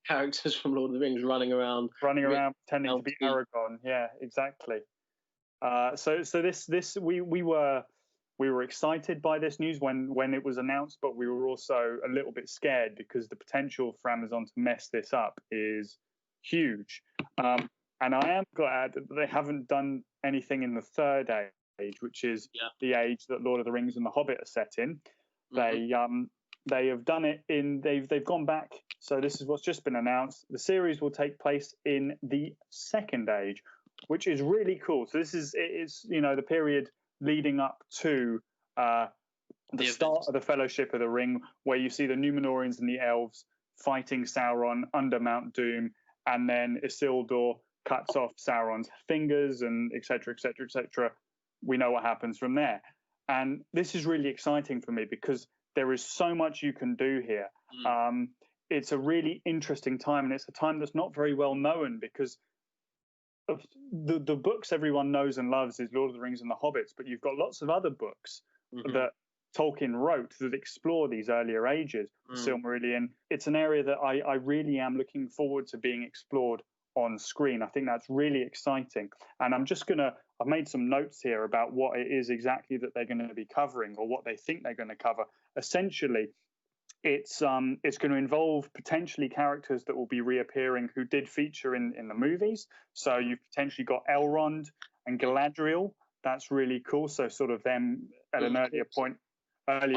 characters from Lord of the Rings running around pretending to be Aragorn. Yeah, exactly. So this we were excited by this news when it was announced, but we were also a little bit scared, because the potential for Amazon to mess this up is huge. And I am glad that they haven't done anything in the third age, which is the age that Lord of the Rings and The Hobbit are set in. They have done it they've gone back. So this is what's just been announced. The series will take place in the second age, which is really cool. So this is the period leading up to the start of the Fellowship of the Ring, where you see the Númenóreans and the elves fighting Sauron under Mount Doom, and then Isildur cuts off Sauron's fingers, and et cetera, et cetera, et cetera. We know what happens from there. And this is really exciting for me, because there is so much you can do here. It's a really interesting time, and it's a time that's not very well known, because the books everyone knows and loves is Lord of the Rings and The Hobbits, but you've got lots of other books that Tolkien wrote that explore these earlier ages. Silmarillion. It's an area that I really am looking forward to being explored on screen. I think that's really exciting. And I've made some notes here about what it is exactly that they're going to be covering, or what they think they're going to cover. Essentially, it's going to involve potentially characters that will be reappearing who did feature in the movies. So you've potentially got Elrond and Galadriel. That's really cool. So sort of them at an earlier point in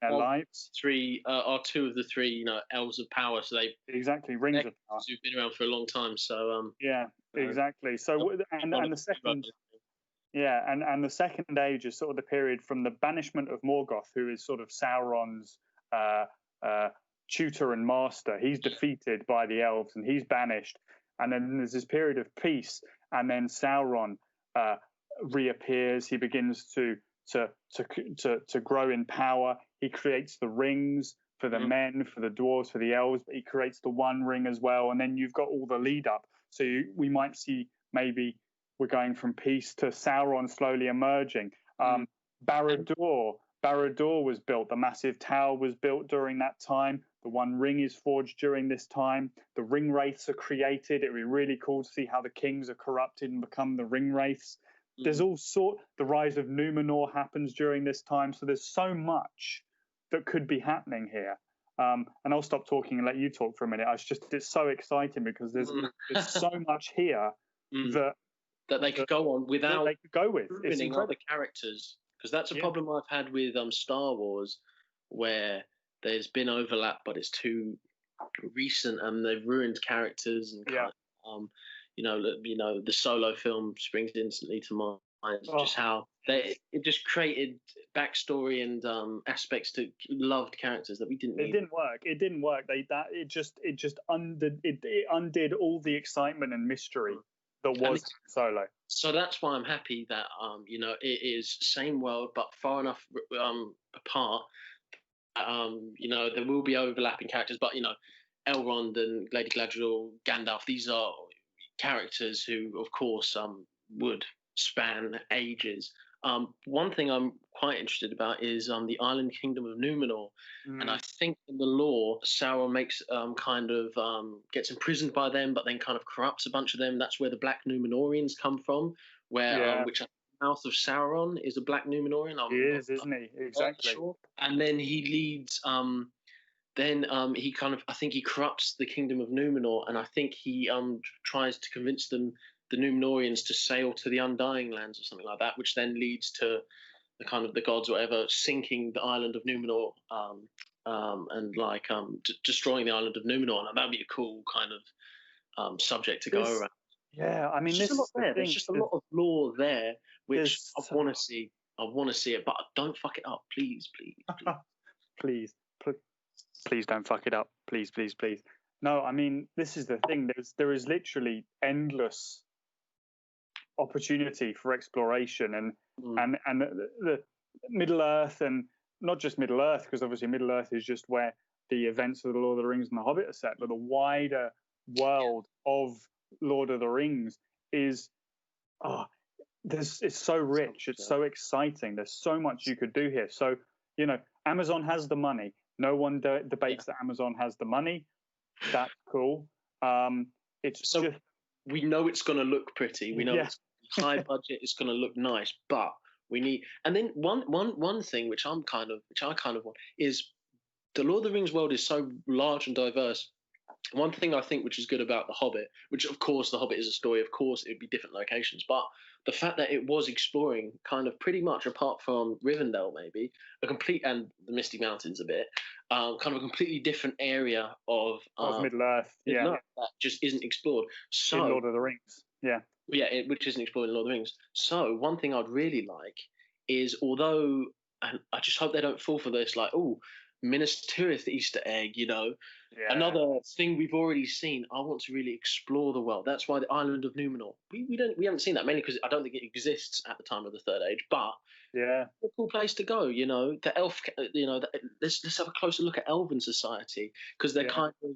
their lives. Two of the three, elves of power. So they exactly rings of power, who've been around for a long time. So exactly. So and the second. Yeah, and the second age is sort of the period from the banishment of Morgoth, who is sort of Sauron's tutor and master. He's defeated by the elves and he's banished. And then there's this period of peace, and then Sauron reappears. He begins to grow in power. He creates the rings for the men, for the dwarves, for the elves, but he creates the One Ring as well. And then you've got all the lead up. So we might see, maybe we're going from peace to Sauron slowly emerging. Barad-dûr was built. The massive tower was built during that time. The One Ring is forged during this time. The ring wraiths are created. It'd be really cool to see how the kings are corrupted and become the ring wraiths. There's all the rise of Numenor happens during this time. So there's so much that could be happening here. And I'll stop talking and let you talk for a minute. It's so exciting because there's so much here that they could go on without they could go with. ruining other characters. Because that's a problem I've had with Star Wars, where there's been overlap, but it's too recent and they've ruined characters and the Solo film springs instantly to mind. Just how it just created backstory and aspects to loved characters that we didn't need. It didn't work. It just undid all the excitement and mystery that was Solo. So that's why I'm happy that it is same world but far enough apart. There will be overlapping characters, but Elrond and Lady Galadriel, Gandalf, these are characters who, of course, would span ages. One thing I'm quite interested about is the island kingdom of Numenor, and I think in the lore, Sauron makes gets imprisoned by them, but then kind of corrupts a bunch of them. That's where the Black Numenorians come from, which the mouth of Sauron is a Black Numenorian. Isn't he? Exactly. Sure. And then he leads. I think he corrupts the kingdom of Numenor, and I think he tries to convince them, the Numenorians, to sail to the Undying Lands or something like that, which then leads to the gods or whatever sinking the island of Numenor, destroying the island of Numenor. And that'd be a cool kind of subject to go around. Yeah, I mean, there's just a lot of lore there, which I want to see. I want to see it, but don't fuck it up, please, please don't fuck it up, please. No, I mean, this is the thing. There is literally endless opportunity for exploration, and the Middle Earth, and not just Middle Earth, because obviously Middle Earth is just where the events of the Lord of the Rings and the Hobbit are set, but the wider world of Lord of the Rings is it's so rich, it's so exciting. There's so much you could do here. So Amazon has the money. No one debates that Amazon has the money. That's cool. We know it's going to look pretty. We know it's high budget. It's going to look nice, but we need. And then one thing which I kind of want is the Lord of the Rings world is so large and diverse. One thing I think which is good about The Hobbit, which of course The Hobbit is a story, of course it would be different locations, but the fact that it was exploring kind of pretty much, apart from Rivendell maybe, and the Misty Mountains a bit, kind of a completely different area of Middle Earth, that just isn't explored. So in Lord of the Rings, which isn't explored in Lord of the Rings. So one thing I'd really like is, although, and I just hope they don't fall for this, like, Minas Tirith Easter egg, another thing we've already seen. I want to really explore the world. That's why the island of Numenor. We haven't seen that, mainly because I don't think it exists at the time of the Third Age. But a cool place to go. The elf. Let's have a closer look at Elven society, because they're kind of,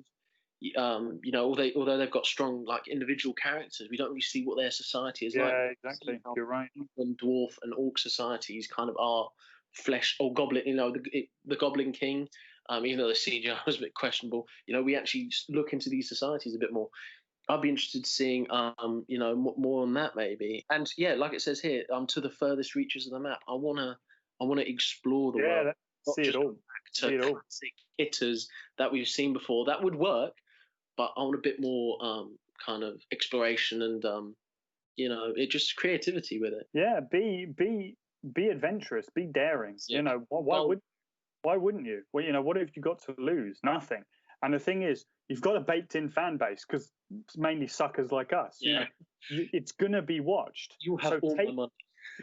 although they've got strong individual characters, we don't really see what their society is like. Yeah, exactly. You're right. Dwarf and orc societies kind of are flesh or goblin. The Goblin King. Even though the CGI was a bit questionable, we actually look into these societies a bit more. I'd be interested in seeing, more on that maybe. And like it says here, to the furthest reaches of the map. I wanna explore the world. See it all. Classic hitters that we've seen before. That would work, but I want a bit more kind of exploration and it just creativity with it. Yeah, be adventurous, be daring. Yeah. Why wouldn't you? Well, what have you got to lose? Nothing. And the thing is, you've got a baked-in fan base, because it's mainly suckers like us. Yeah. It's gonna be watched. You have all the money.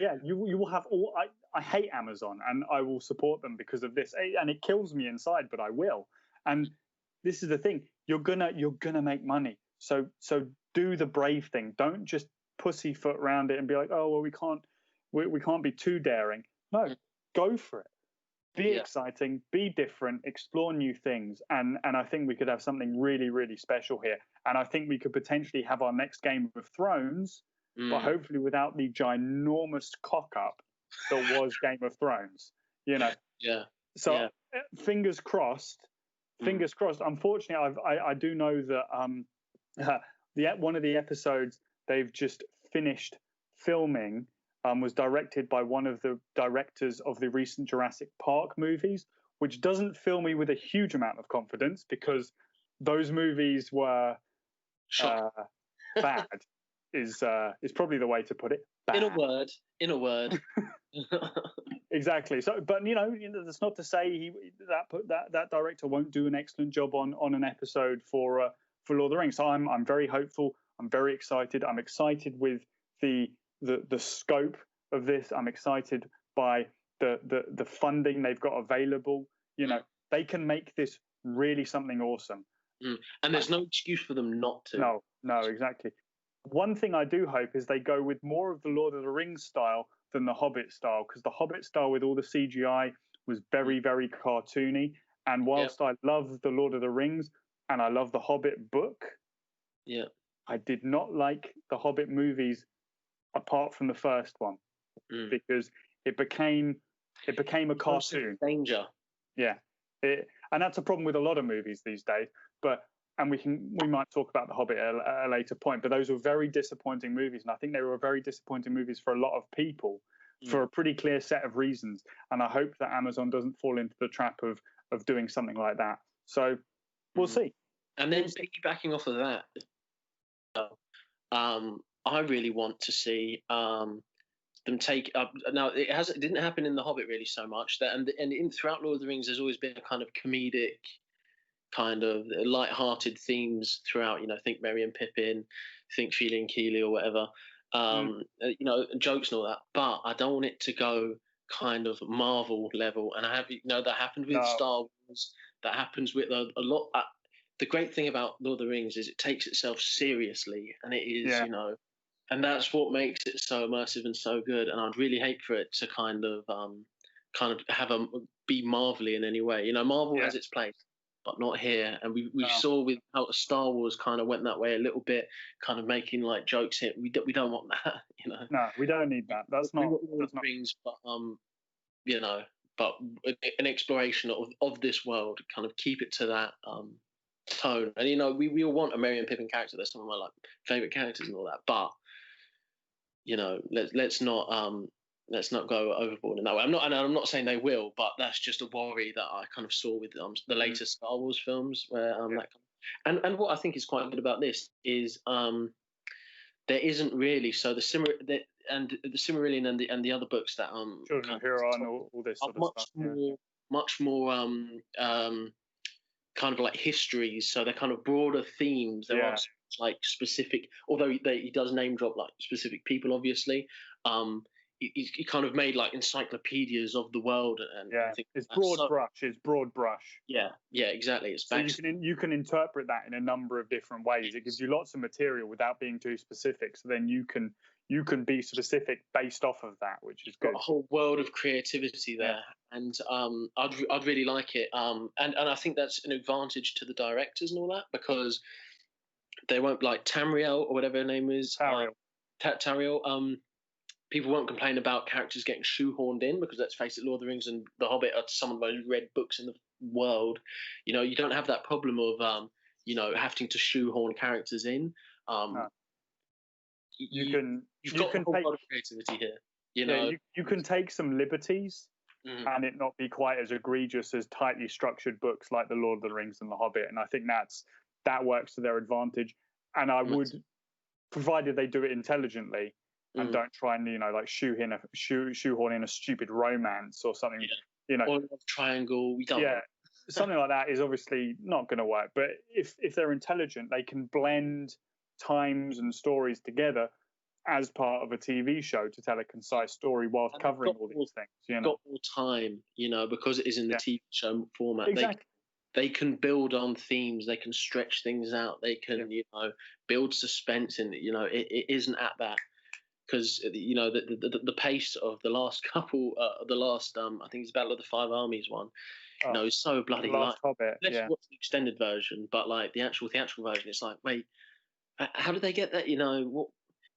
Yeah, you will have all. I hate Amazon, and I will support them because of this, and it kills me inside, but I will. And this is the thing: you're gonna make money. So do the brave thing. Don't just pussyfoot around it and be like, oh well, we can't be too daring. No, go for it. Be exciting, be different, explore new things, and I think we could have something really, really special here. And I think we could potentially have our next Game of Thrones, but hopefully without the ginormous cock up that was Game of Thrones. Yeah. So fingers crossed fingers crossed. Unfortunately, I do know that one of the episodes they've just finished filming was directed by one of the directors of the recent Jurassic Park movies, which doesn't fill me with a huge amount of confidence because those movies were bad. is probably the way to put it. Bad. In a word. Exactly. So, but that's not to say that director won't do an excellent job on an episode for Lord of the Rings. So I'm very hopeful. I'm very excited. I'm excited with the scope of this. I'm excited by the funding they've got available. They can make this really something awesome. And there's no excuse for them not to. No, exactly. One thing I do hope is they go with more of the Lord of the Rings style than the Hobbit style, because the Hobbit style with all the CGI was very, very cartoony. And whilst I love the Lord of the Rings and I love the Hobbit book, I did not like the Hobbit movies apart from the first one because it became a cartoon. Danger. Yeah, and that's a problem with a lot of movies these days. And we might talk about The Hobbit at a later point, but those were very disappointing movies, and I think they were very disappointing movies for a lot of people for a pretty clear set of reasons. And I hope that Amazon doesn't fall into the trap of doing something like that. So we'll see. And then piggybacking off of that, I really want to see them take up. Now it didn't happen in The Hobbit really so much. Throughout Lord of the Rings, there's always been a kind of comedic, kind of light-hearted themes throughout. Think Merry and Pippin, think Fili and Keely or whatever. Jokes and all that. But I don't want it to go kind of Marvel level. And that happened with Star Wars. That happens with a lot. The great thing about Lord of the Rings is it takes itself seriously, and it is, and that's what makes it so immersive and so good. And I'd really hate for it to kind of be Marvel-y in any way. Marvel has its place, but not here. And we saw with how Star Wars kind of went that way a little bit, kind of making like jokes here. We don't want that, No, we don't need that. That's not Rings, but but an exploration of this world, kind of keep it to that tone. And we all want a Merry and Pippin character. They're some of my favorite characters and all that. But let's not go overboard in that way. I'm not saying they will, but that's just a worry that I kind of saw with the latest Star Wars films, where and what I think is quite good about this is there isn't really the Silmarillion and the other books that Children of Huron, all this sort of stuff. Much more kind of like histories, so they're kind of broader themes. There are specific, although he does name drop specific people, obviously. He kind of made encyclopedias of the world, and it's broad brush. It's broad brush. Yeah, exactly. It's so you can interpret that in a number of different ways. It gives you lots of material without being too specific. So then you can be specific based off of that, which is good. A whole world of creativity there, and I'd really like it. And I think that's an advantage to the directors and all that, because they won't Tamriel or whatever her name is. Tariel. People won't complain about characters getting shoehorned in, because let's face it, Lord of the Rings and The Hobbit are some of the most read books in the world. You don't have that problem of having to shoehorn characters in. You've got a whole lot of creativity here. You can take some liberties and it not be quite as egregious as tightly structured books like The Lord of the Rings and The Hobbit. And I think that works to their advantage. And I would, provided they do it intelligently, and don't try and shoehorn in a stupid romance or something, or a triangle. We don't. Something like that is obviously not going to work. But if they're intelligent, they can blend times and stories together as part of a TV show to tell a concise story whilst covering all these things. Got more time, because it is in the TV show format. Exactly. They can build on themes. They can stretch things out. They can, build suspense, and it isn't at that. Because the pace of the last couple, I think it's Battle of the Five Armies one, is so bloody light. Let's watch the extended version, but the actual theatrical version, it's wait, how did they get that?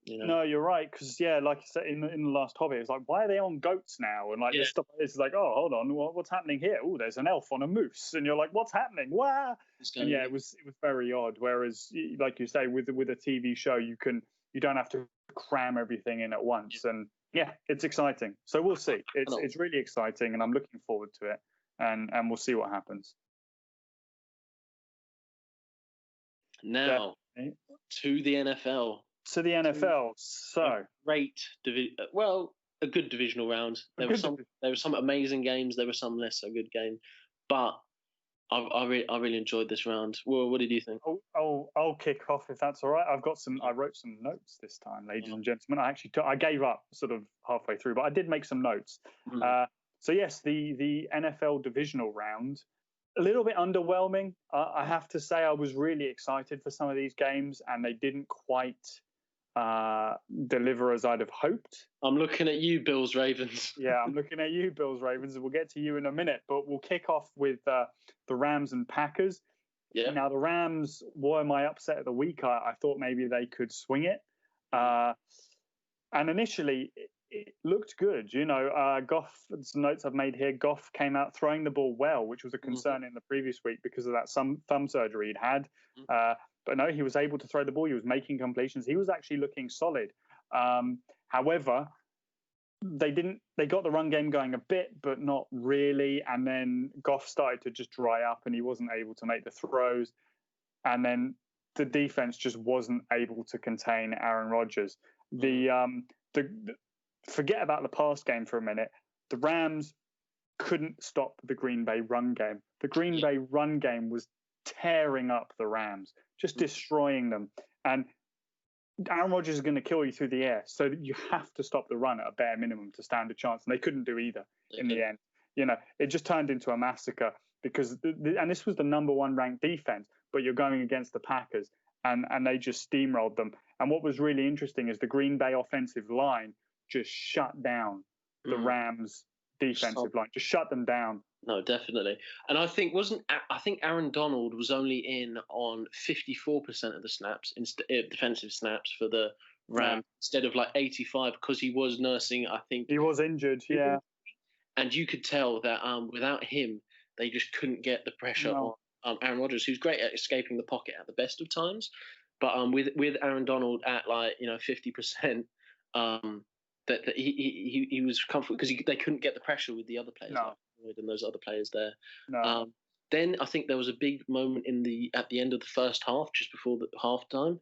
No, you're right. Because like you said in the last Hobbit, it's like, why are they on goats now? And this stuff is like, oh, hold on, what's happening here? Oh, there's an elf on a moose, and you're like, what's happening? Wow. And it was very odd. Whereas, like you say, with a TV show, you don't have to cram everything in at once. And it's exciting. So we'll see. It's really exciting, and I'm looking forward to it. And we'll see what happens. Now to the NFL. To the NFL. So a good divisional round. There were some amazing games. There were some less so good games, but I really enjoyed this round. Well, what did you think? I'll kick off if that's all right. I wrote some notes this time, ladies and gentlemen. I gave up sort of halfway through, but I did make some notes. So yes, the NFL divisional round, a little bit underwhelming. I have to say I was really excited for some of these games, and they didn't quite deliver as I'd have hoped. I'm looking at you, Bills Ravens. Yeah, I'm looking at you, Bills Ravens. We'll get to you in a minute, but we'll kick off with the Rams and Packers. Yeah. Now the Rams were my upset of the week. I thought maybe they could swing it, and initially it looked good. Goff. Some notes I've made here. Goff came out throwing the ball well, which was a concern in the previous week because of that thumb surgery he'd had. But no, he was able to throw the ball. He was making completions. He was actually looking solid. However, they got the run game going a bit, but not really. And then Goff started to just dry up, and he wasn't able to make the throws. And then the defense just wasn't able to contain Aaron Rodgers. Forget about the pass game for a minute. The Rams couldn't stop the Green Bay run game. The Green Bay run game was tearing up the Rams, just destroying them. And Aaron Rodgers is going to kill you through the air, so you have to stop the run at a bare minimum to stand a chance. And they couldn't do either in the end. It just turned into a massacre because, and this was the number one ranked defense, but you're going against the Packers, and they just steamrolled them. And what was really interesting is the Green Bay offensive line just shut down the Rams defensive line, just shut them down. No, definitely. And I think Aaron Donald was only in on 54% of the snaps, defensive snaps for the Rams, instead of like 85, because he was nursing, I think. He was injured, yeah. And you could tell that without him, they just couldn't get the pressure on Aaron Rodgers, who's great at escaping the pocket at the best of times. But with Aaron Donald at 50%, that he was comfortable because they couldn't get the pressure with the other players and those other players there. Then I think there was a big moment at the end of the first half, just before the halftime,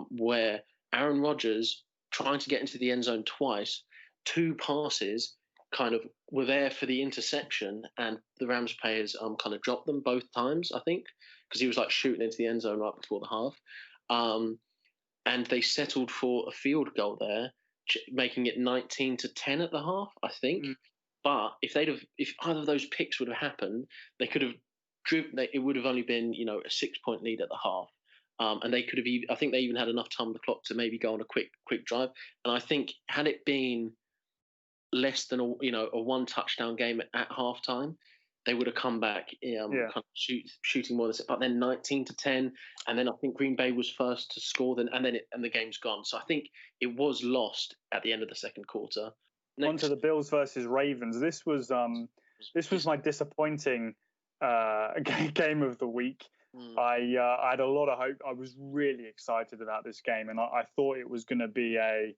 where Aaron Rodgers, trying to get into the end zone twice, 2 passes kind of were there for the interception, and the Rams players kind of dropped them both times, I think, because he was like shooting into the end zone right before the half. And they settled for a field goal there, making it 19-10 at the half, I think. But if either of those picks would have happened, they could have it would have only been a 6-point lead at the half, and they could have. I think they even had enough time on the clock to maybe go on a quick drive. And I think had it been less than a 1 touchdown game at halftime, they would have come back, kind of shooting more than. But then 19-10, and then I think Green Bay was first to score. And the game's gone. So I think it was lost at the end of the second quarter. On to the Bills versus Ravens. This was my disappointing game of the week. I had a lot of hope. I was really excited about this game, and I thought it was going to be a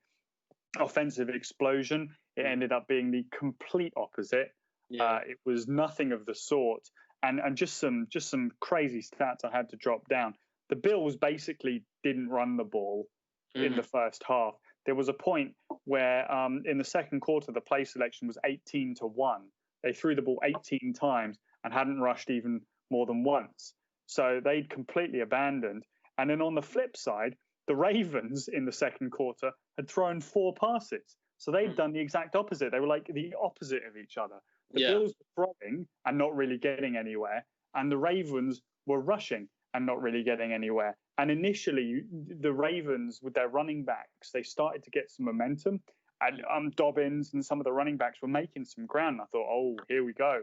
offensive explosion. It ended up being the complete opposite. It was nothing of the sort, and just some crazy stats I had to drop down. The Bills basically didn't run the ball in the first half. There was a point where in the second quarter, the play selection was 18-1. They threw the ball 18 times and hadn't rushed even more than once. So they'd completely abandoned. And then on the flip side, the Ravens in the second quarter had thrown 4 passes. So they'd done the exact opposite. They were like the opposite of each other. The Bills were throwing and not really getting anywhere, and the Ravens were rushing and not really getting anywhere. And initially, the Ravens, with their running backs, they started to get some momentum. And Dobbins and some of the running backs were making some ground. I thought, oh, here we go.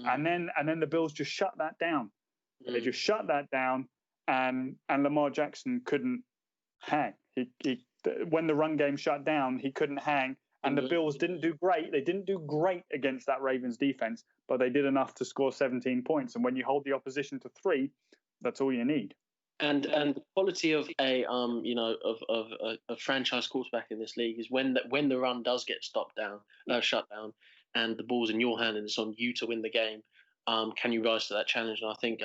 And then the Bills just shut that down. They just shut that down, and Lamar Jackson couldn't hang. When the run game shut down, he couldn't hang. And the Bills didn't do great. They didn't do great against that Ravens defense, but they did enough to score 17 points. And when you hold the opposition to 3, that's all you need. And the quality of a a franchise quarterback in this league is when the run does get shut down, and the ball's in your hand and it's on you to win the game. Can you rise to that challenge? And I think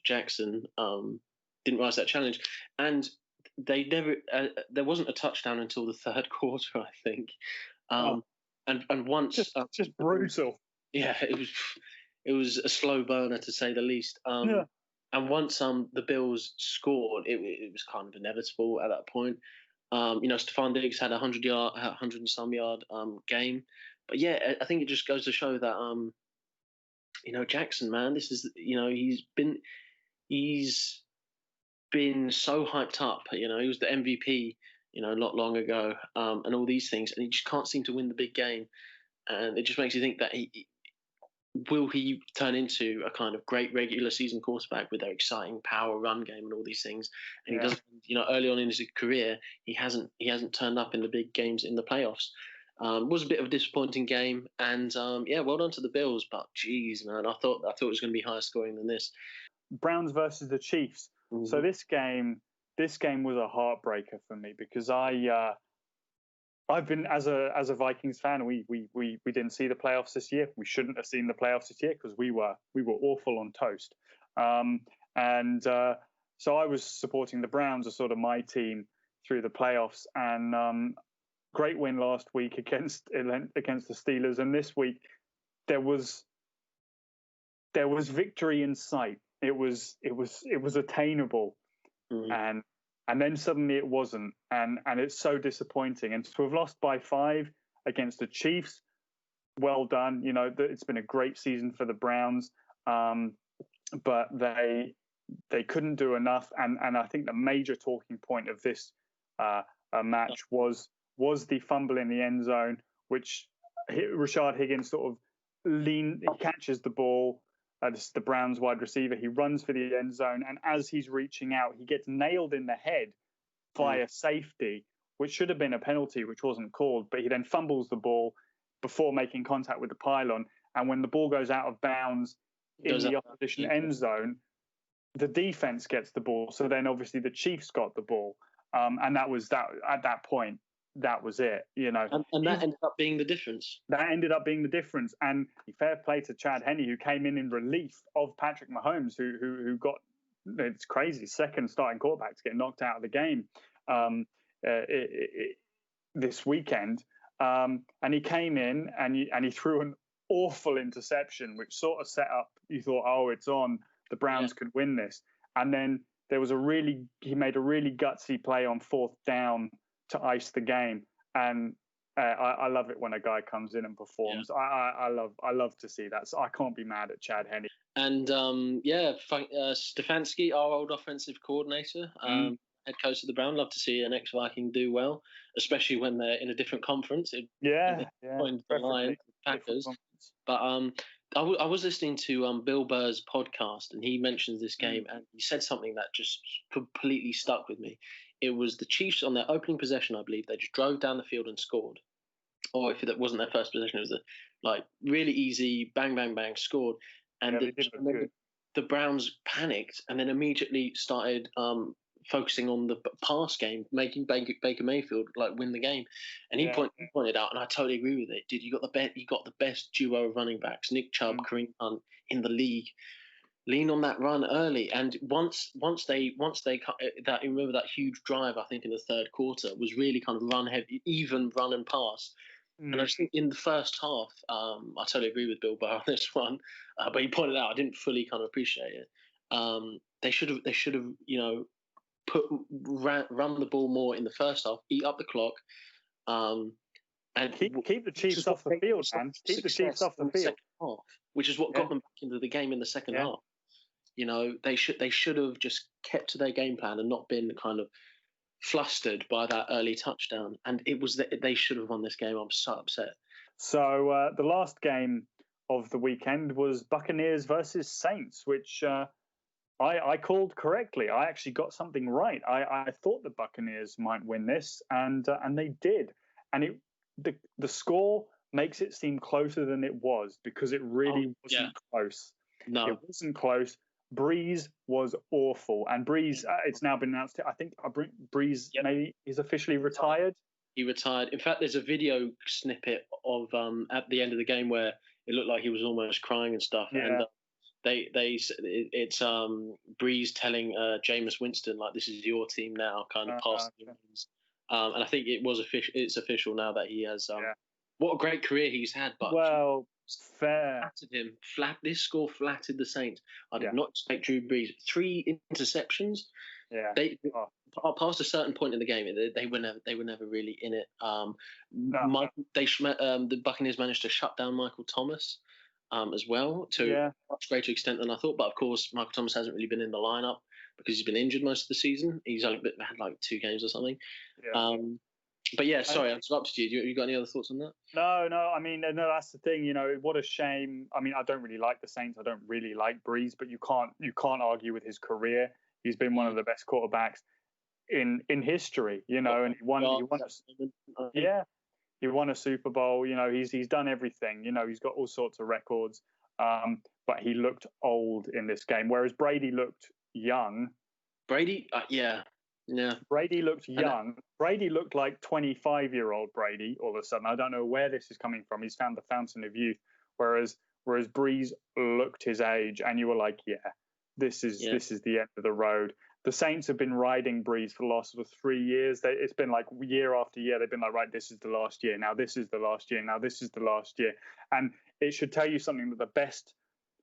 Jackson didn't rise to that challenge, and they never. There wasn't a touchdown until the third quarter, I think. And once just brutal. Yeah, it was a slow burner to say the least. And once the Bills scored, it was kind of inevitable at that point. Stephon Diggs had 100 and some yard game, but yeah, I think it just goes to show that Jackson, man, this is he's been so hyped up. He was the MVP, not long ago, and all these things, and he just can't seem to win the big game, and it just makes you think that will he turn into a kind of great regular season quarterback with their exciting power run game and all these things? And he doesn't, early on in his career, he hasn't turned up in the big games in the playoffs. It was a bit of a disappointing game, and well done to the Bills. But geez, man, I thought it was going to be higher scoring than this. Browns versus the Chiefs. Mm-hmm. So this game was a heartbreaker for me because I've been as a Vikings fan. We didn't see the playoffs this year. We shouldn't have seen the playoffs this year because we were awful on toast. So I was supporting the Browns as sort of my team through the playoffs. And great win last week against the Steelers. And this week there was victory in sight. It was attainable, and then suddenly it wasn't, and it's so disappointing. And to have lost by 5 against the Chiefs, well done. It's been a great season for the Browns, but they couldn't do enough. And I think the major talking point of this match was the fumble in the end zone, which Rashard Higgins sort of catches the ball. This is the Browns wide receiver. He runs for the end zone, and as he's reaching out, he gets nailed in the head by a safety, which should have been a penalty, which wasn't called. But he then fumbles the ball before making contact with the pylon. And when the ball goes out of bounds in the opposition end zone, the defense gets the ball. So then obviously the Chiefs got the ball. And that was that at that point. That was it, And that ended up being the difference. That ended up being the difference. And fair play to Chad Henne, who came in relief of Patrick Mahomes, who got, it's crazy, second starting quarterback to get knocked out of the game this weekend. And he came in and he threw an awful interception, which sort of set up, you thought, oh, it's on, the Browns could win this. And then he made a really gutsy play on 4th down to ice the game, and I love it when a guy comes in and performs. I love to see that. So I can't be mad at Chad Henne. And Stefanski, our old offensive coordinator, head coach of the Browns, love to see an ex-Viking do well, especially when they're in a different conference. The Lions, Packers. But I was listening to Bill Burr's podcast, and he mentions this game, and he said something that just completely stuck with me. It was the Chiefs on their opening possession, I believe. They just drove down the field and scored. Or if that wasn't their first possession, it was really easy, bang, bang, bang, scored. And the Browns panicked and then immediately started focusing on the pass game, making Baker Mayfield win the game. And he pointed out, and I totally agree with it. Dude, you got the best duo of running backs, Nick Chubb, Kareem Hunt, in the league. Lean on that run early, and once they remember that huge drive, I think in the third quarter, was really kind of run heavy, even run and pass. And I just think in the first half, I totally agree with Bill Burr on this one, but he pointed out I didn't fully kind of appreciate it. They should have run the ball more in the first half, eat up the clock, and keep the Chiefs off the field, man. Keep the Chiefs off the field. Half, which is what got them back into the game in the second half. They should have just kept to their game plan and not been kind of flustered by that early touchdown. And they should have won this game. I'm so upset. So the last game of the weekend was Buccaneers versus Saints, which I called correctly. I actually got something right. I thought the Buccaneers might win this, and they did. And the score makes it seem closer than it was, because it really wasn't close. No, it wasn't close. Breeze was awful, and Breeze. It's now been announced. I think Breeze maybe is officially retired. He retired. In fact, there's a video snippet of at the end of the game where it looked like he was almost crying and stuff. Yeah. And it's Breeze telling Jameis Winston, like, this is your team now, kind of past the wins. And I think it's official now that he has. What a great career he's had, but fair. This score flattered the Saints. I did not expect Drew Brees. 3 interceptions. Yeah. Past a certain point in the game, they were never really in it. The Buccaneers managed to shut down Michael Thomas as well to a much greater extent than I thought. But of course, Michael Thomas hasn't really been in the lineup because he's been injured most of the season. He's only had like 2 games or something. Yeah. But yeah, sorry, I interrupted you. You got any other thoughts on that? No. I mean, no, that's the thing. What a shame. I mean, I don't really like the Saints. I don't really like Breeze, but you can't argue with his career. He's been one of the best quarterbacks in history. And he won a Super Bowl. He's done everything. He's got all sorts of records. But he looked old in this game, whereas Brady looked young. Brady, Brady looked young. Brady looked like 25-year-old Brady all of a sudden. I don't know where this is coming from. He's found the fountain of youth. Whereas Breeze looked his age, and you were like, this is the end of the road. The Saints have been riding Breeze for the last sort of 3 years. It's been like year after year. They've been like, right, this is the last year. Now this is the last year. Now this is the last year. And it should tell you something that the best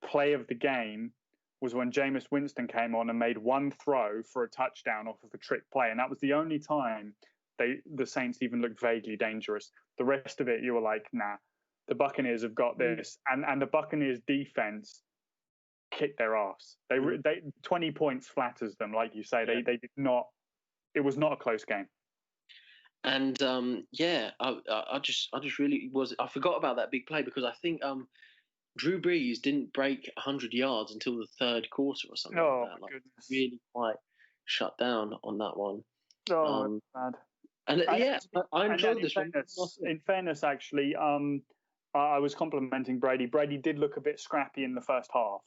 play of the game was when Jameis Winston came on and made one throw for a touchdown off of a trick play. And that was the only time the Saints even looked vaguely dangerous. The rest of it, you were like, nah, the Buccaneers have got this. And the Buccaneers defense kicked their ass. They 20 points flatters them, like you say. They did not. It was not a close game. And I just really was. I forgot about that big play because I think Drew Brees didn't break 100 yards until the 3rd quarter or something like that. Goodness. Really quite shut down on that one. Oh, bad. And I enjoyed this one. In fairness, actually, I was complimenting Brady. Brady did look a bit scrappy in the first half.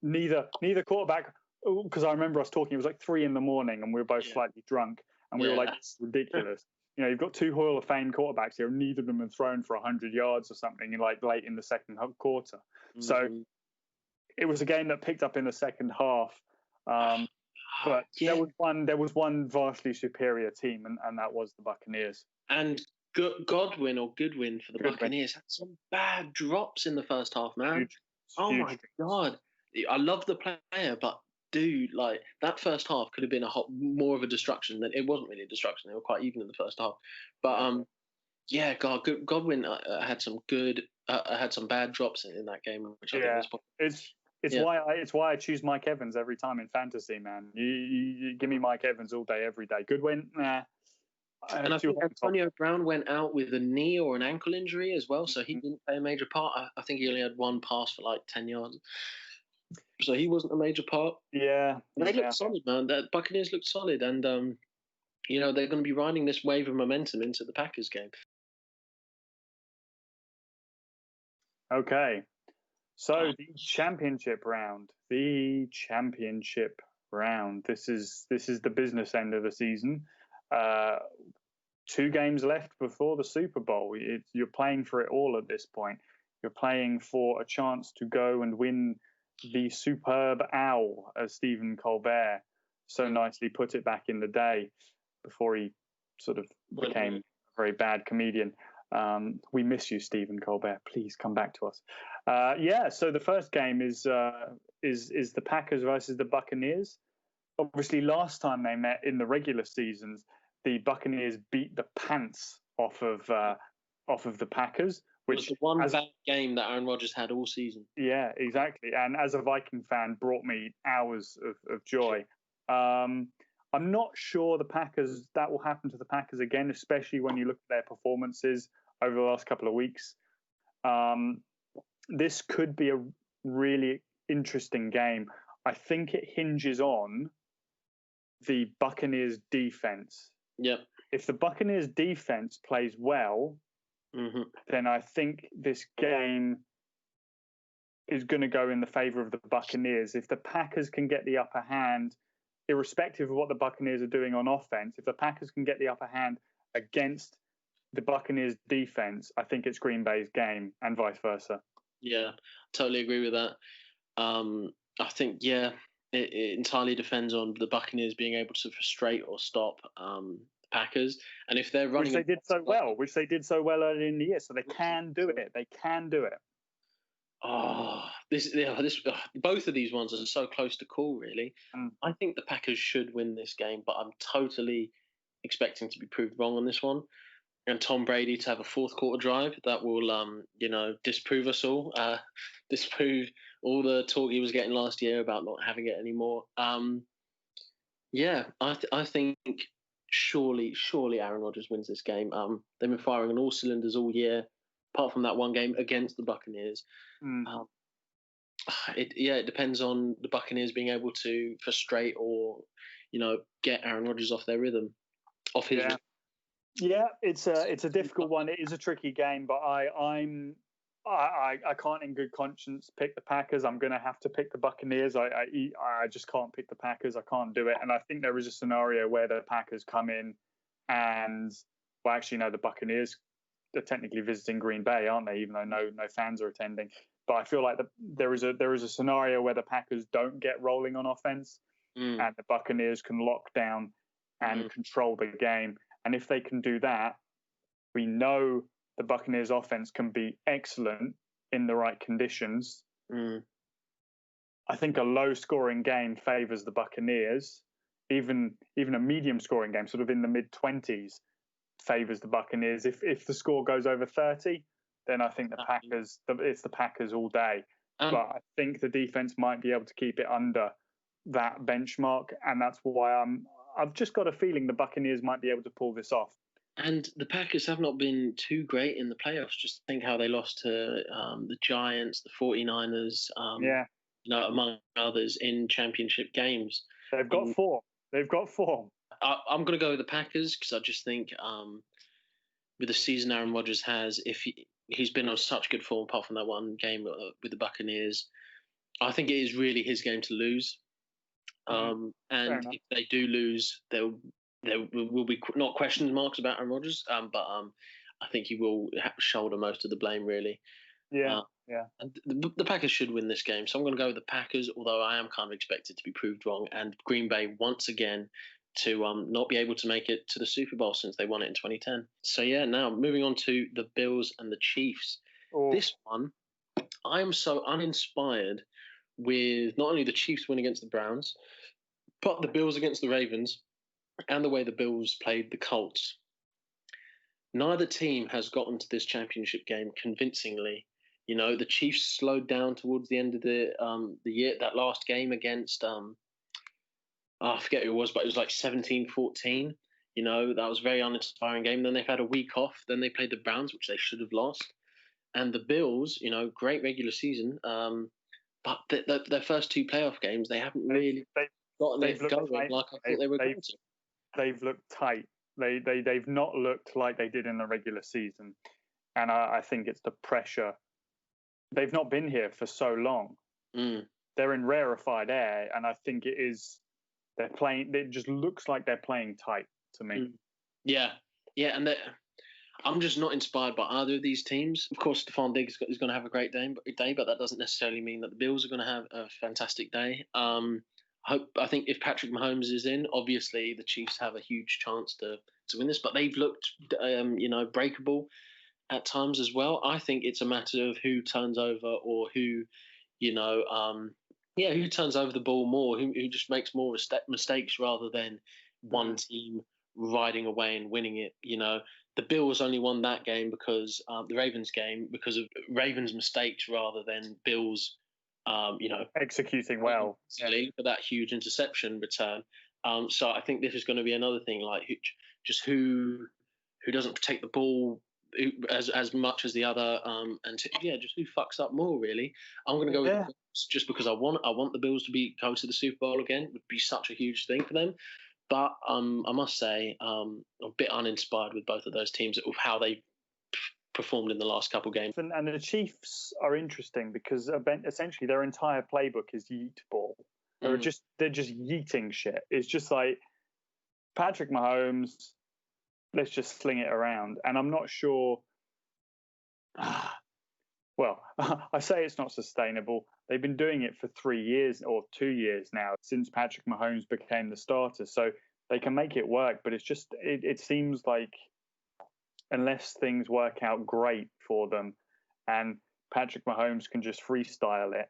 Neither quarterback, because I remember us talking. It was like 3 a.m, and we were both slightly drunk, and we were like, "It's ridiculous." You've got 2 Hall of Fame quarterbacks here. Neither of them have thrown for 100 yards or something, like late in the second quarter. Mm-hmm. So it was a game that picked up in the second half. But there was one vastly superior team, and that was the Buccaneers. And Goodwin for the Buccaneers had some bad drops in the first half, man. Huge. My God. I love the player, but dude, like that first half could have been more of a destruction than it wasn't really a destruction. They were quite even in the first half, but Godwin had some bad drops in that game, which I think was It's why I choose Mike Evans every time in fantasy, man. You give me Mike Evans all day, every day. Goodwin, nah. And I think Antonio Brown went out with a knee or an ankle injury as well, so he didn't play a major part. I think he only had 1 pass for like 10 yards. So he wasn't a major part. Yeah. They looked solid, man. The Buccaneers looked solid, and they're going to be riding this wave of momentum into the Packers game. Okay. So the championship round. This is the business end of the season. 2 games left before the Super Bowl. You're playing for it all at this point. You're playing for a chance to go and win the superb owl, as Stephen Colbert so nicely put it back in the day before he sort of became a very bad comedian. We miss you, Stephen Colbert. Please come back to us. So the first game is the Packers versus the Buccaneers. Obviously, last time they met in the regular seasons, the Buccaneers beat the pants off of the Packers. Which was the one bad game that Aaron Rodgers had all season. Yeah, exactly. And as a Viking fan, brought me hours of joy. I'm not sure that will happen to the Packers again, especially when you look at their performances over the last couple of weeks. This could be a really interesting game. I think it hinges on the Buccaneers defense. Yep. If the Buccaneers defense plays well, then I think this game is going to go in the favor of the Buccaneers. If the Packers can get the upper hand, irrespective of what the Buccaneers are doing on offense, if the Packers can get the upper hand against the Buccaneers defense, I think it's Green Bay's game, and vice versa. Yeah, totally agree with that. I think, it entirely depends on the Buccaneers being able to frustrate or stop the Packers. And if they're running... Which they did so well early in the year. So they can do it. They can do it. Both of these ones are so close to call, really. I think the Packers should win this game, but I'm totally expecting to be proved wrong on this one. And Tom Brady to have a fourth quarter drive that will, disprove us all, disprove all the talk he was getting last year about not having it anymore. I think surely Aaron Rodgers wins this game. They've been firing on all cylinders all year, apart from that one game against the Buccaneers. It depends on the Buccaneers being able to frustrate or, get Aaron Rodgers off their rhythm, off his rhythm. Yeah, it's a difficult one. It is a tricky game, but I can't in good conscience pick the Packers. I'm going to have to pick the Buccaneers. I just can't pick the Packers. I can't do it. And I think there is a scenario where the Packers come in and, well, actually, no, the Buccaneers are technically visiting Green Bay, aren't they? Even though no fans are attending. But I feel like there is a scenario where the Packers don't get rolling on offense, and the Buccaneers can lock down and control the game. And if they can do that, we know the Buccaneers offense can be excellent in the right conditions. I think a low scoring game favors the Buccaneers. Even a medium scoring game, sort of in the mid-20s, favors the Buccaneers. If the score goes over 30, then I think it's the Packers all day. But I think the defense might be able to keep it under that benchmark, and that's why I've just got a feeling the Buccaneers might be able to pull this off. And the Packers have not been too great in the playoffs. Just think how they lost to the Giants, the 49ers, among others in championship games. They've got form. I'm going to go with the Packers because I just think with the season Aaron Rodgers has, if he's been on such good form apart from that one game with the Buccaneers, I think it is really his game to lose. And if they do lose, there will be not question marks about Aaron Rodgers, but I think he will shoulder most of the blame, really. Yeah. And the Packers should win this game, so I'm going to go with the Packers, although I am kind of expected to be proved wrong. And Green Bay, once again, to not be able to make it to the Super Bowl since they won it in 2010. So, now moving on to the Bills and the Chiefs. This one, I am so uninspired with not only the Chiefs win against the Browns, but the Bills against the Ravens and the way the Bills played the Colts. Neither team has gotten to this championship game convincingly. The Chiefs slowed down towards the end of the year. That last game against, I forget who it was, but it was like 17-14. That was a very uninspiring game. Then they've had a week off. Then they played the Browns, which they should have lost. And the Bills, great regular season. But their first two playoff games, they haven't really gotten it going like I thought they were going to. They've looked tight. They've not looked like they did in the regular season. And I think it's the pressure. They've not been here for so long. They're in rarefied air, and I think they're playing. It just looks like they're playing tight to me. Yeah, and I'm just not inspired by either of these teams. Of course, Stephon Diggs is going to have a great day, but that doesn't necessarily mean that the Bills are going to have a fantastic day. I think if Patrick Mahomes is in, obviously the Chiefs have a huge chance to win this, but they've looked, breakable at times as well. I think it's a matter of who turns over or who turns over the ball more, who just makes more mistakes rather than one team riding away and winning it. The Bills only won that game because the Ravens game because of Ravens' mistakes rather than Bills, executing well for that huge interception return. So I think this is going to be another thing, like who doesn't protect the ball as much as the other, just who fucks up more really. I'm going to go with the Bills just because I want the Bills to go to the Super Bowl again. It would be such a huge thing for them. But I must say, I'm a bit uninspired with both of those teams of how they performed in the last couple games. And the Chiefs are interesting because essentially their entire playbook is yeet ball. They're just yeeting shit. It's just like Patrick Mahomes, let's just sling it around. And I'm not sure. Well, I say it's not sustainable. They've been doing it for 3 years or 2 years now since Patrick Mahomes became the starter. So they can make it work, but it's just it seems like unless things work out great for them and Patrick Mahomes can just freestyle it,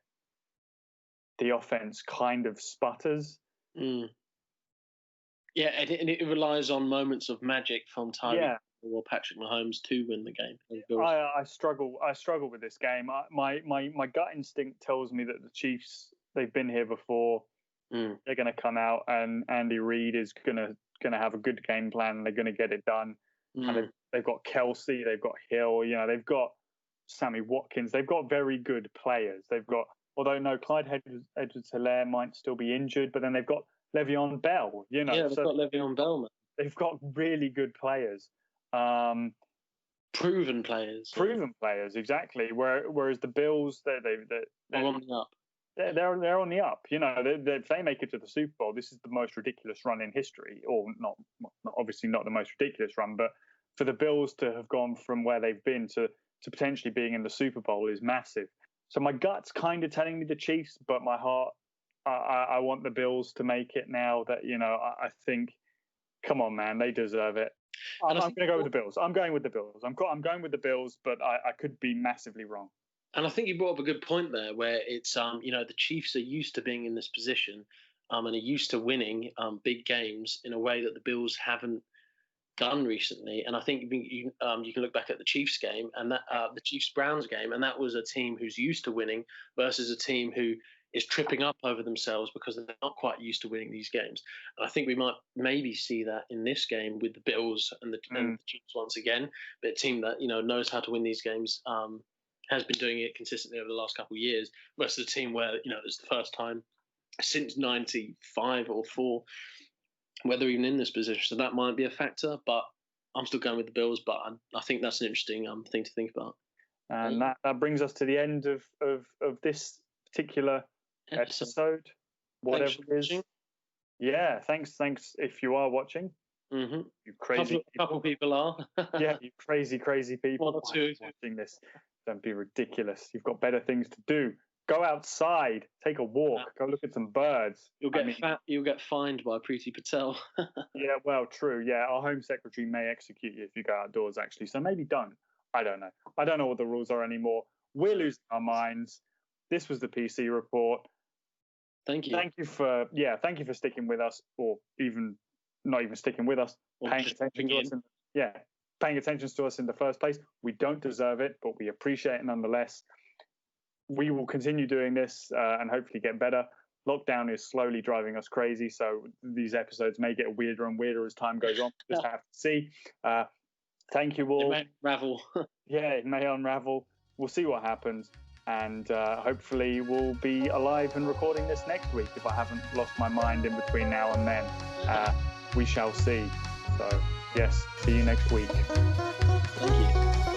the offense kind of sputters. Yeah, and it relies on moments of magic from Tyreek or Patrick Mahomes to win the game. I struggle with this game. My gut instinct tells me that the Chiefs, they've been here before. They're going to come out and Andy Reid is going to have a good game plan and they're going to get it done. And they've got Kelsey, they've got Hill, they've got Sammy Watkins. They've got very good players. They've got, although no, Clyde Edwards-Helaire might still be injured, but then they've got Le'Veon Bell. Yeah, they've got Le'Veon Bell, man. They've got really good players. Proven players. Proven players, exactly. Whereas the Bills, they're on the up. They're on the up. If they make it to the Super Bowl, this is the most ridiculous run in history, or not obviously not the most ridiculous run, but for the Bills to have gone from where they've been to potentially being in the Super Bowl is massive. So my gut's kind of telling me the Chiefs, but my heart, I want the Bills to make it now. That I think, come on, man, they deserve it. I'm going to go with the Bills. I'm going with the Bills. I'm going with the Bills, but I could be massively wrong. And I think you brought up a good point there, where it's the Chiefs are used to being in this position, and are used to winning big games in a way that the Bills haven't done recently. And I think you can look back at the Chiefs game and that the Chiefs-Browns game, and that was a team who's used to winning versus a team who is tripping up over themselves because they're not quite used to winning these games. And I think we might maybe see that in this game with the Bills and the Chiefs once again, but a team that knows how to win these games, has been doing it consistently over the last couple of years, versus a team where it's the first time since 95 or 4 where they're even in this position. So that might be a factor, but I'm still going with the Bills. But I think that's an interesting thing to think about. And that brings us to the end of this particular episode, whatever it is. Yeah, thanks if you are watching. Mm-hmm. You crazy couple people are. Yeah, you crazy people. 1 or 2 watching this. Don't be ridiculous. You've got better things to do. Go outside, take a walk, go look at some birds. You'll get fined by Preeti Patel. Yeah, well, true. Yeah, our Home Secretary may execute you if you go outdoors, actually. So maybe don't. I don't know. I don't know what the rules are anymore. We're losing our minds. This was the PC Report. Thank you. Thank you for sticking with us, or even not even sticking with us, paying attention to us. Paying attention to us in the first place. We don't deserve it, but we appreciate it nonetheless. We will continue doing this and hopefully get better. Lockdown is slowly driving us crazy, so these episodes may get weirder and weirder as time goes on. Just have to see. Thank you all. It may unravel. Yeah, it may unravel. We'll see what happens. And hopefully we'll be alive and recording this next week if I haven't lost my mind in between now and then. We shall see. So, yes, see you next week. Thank you.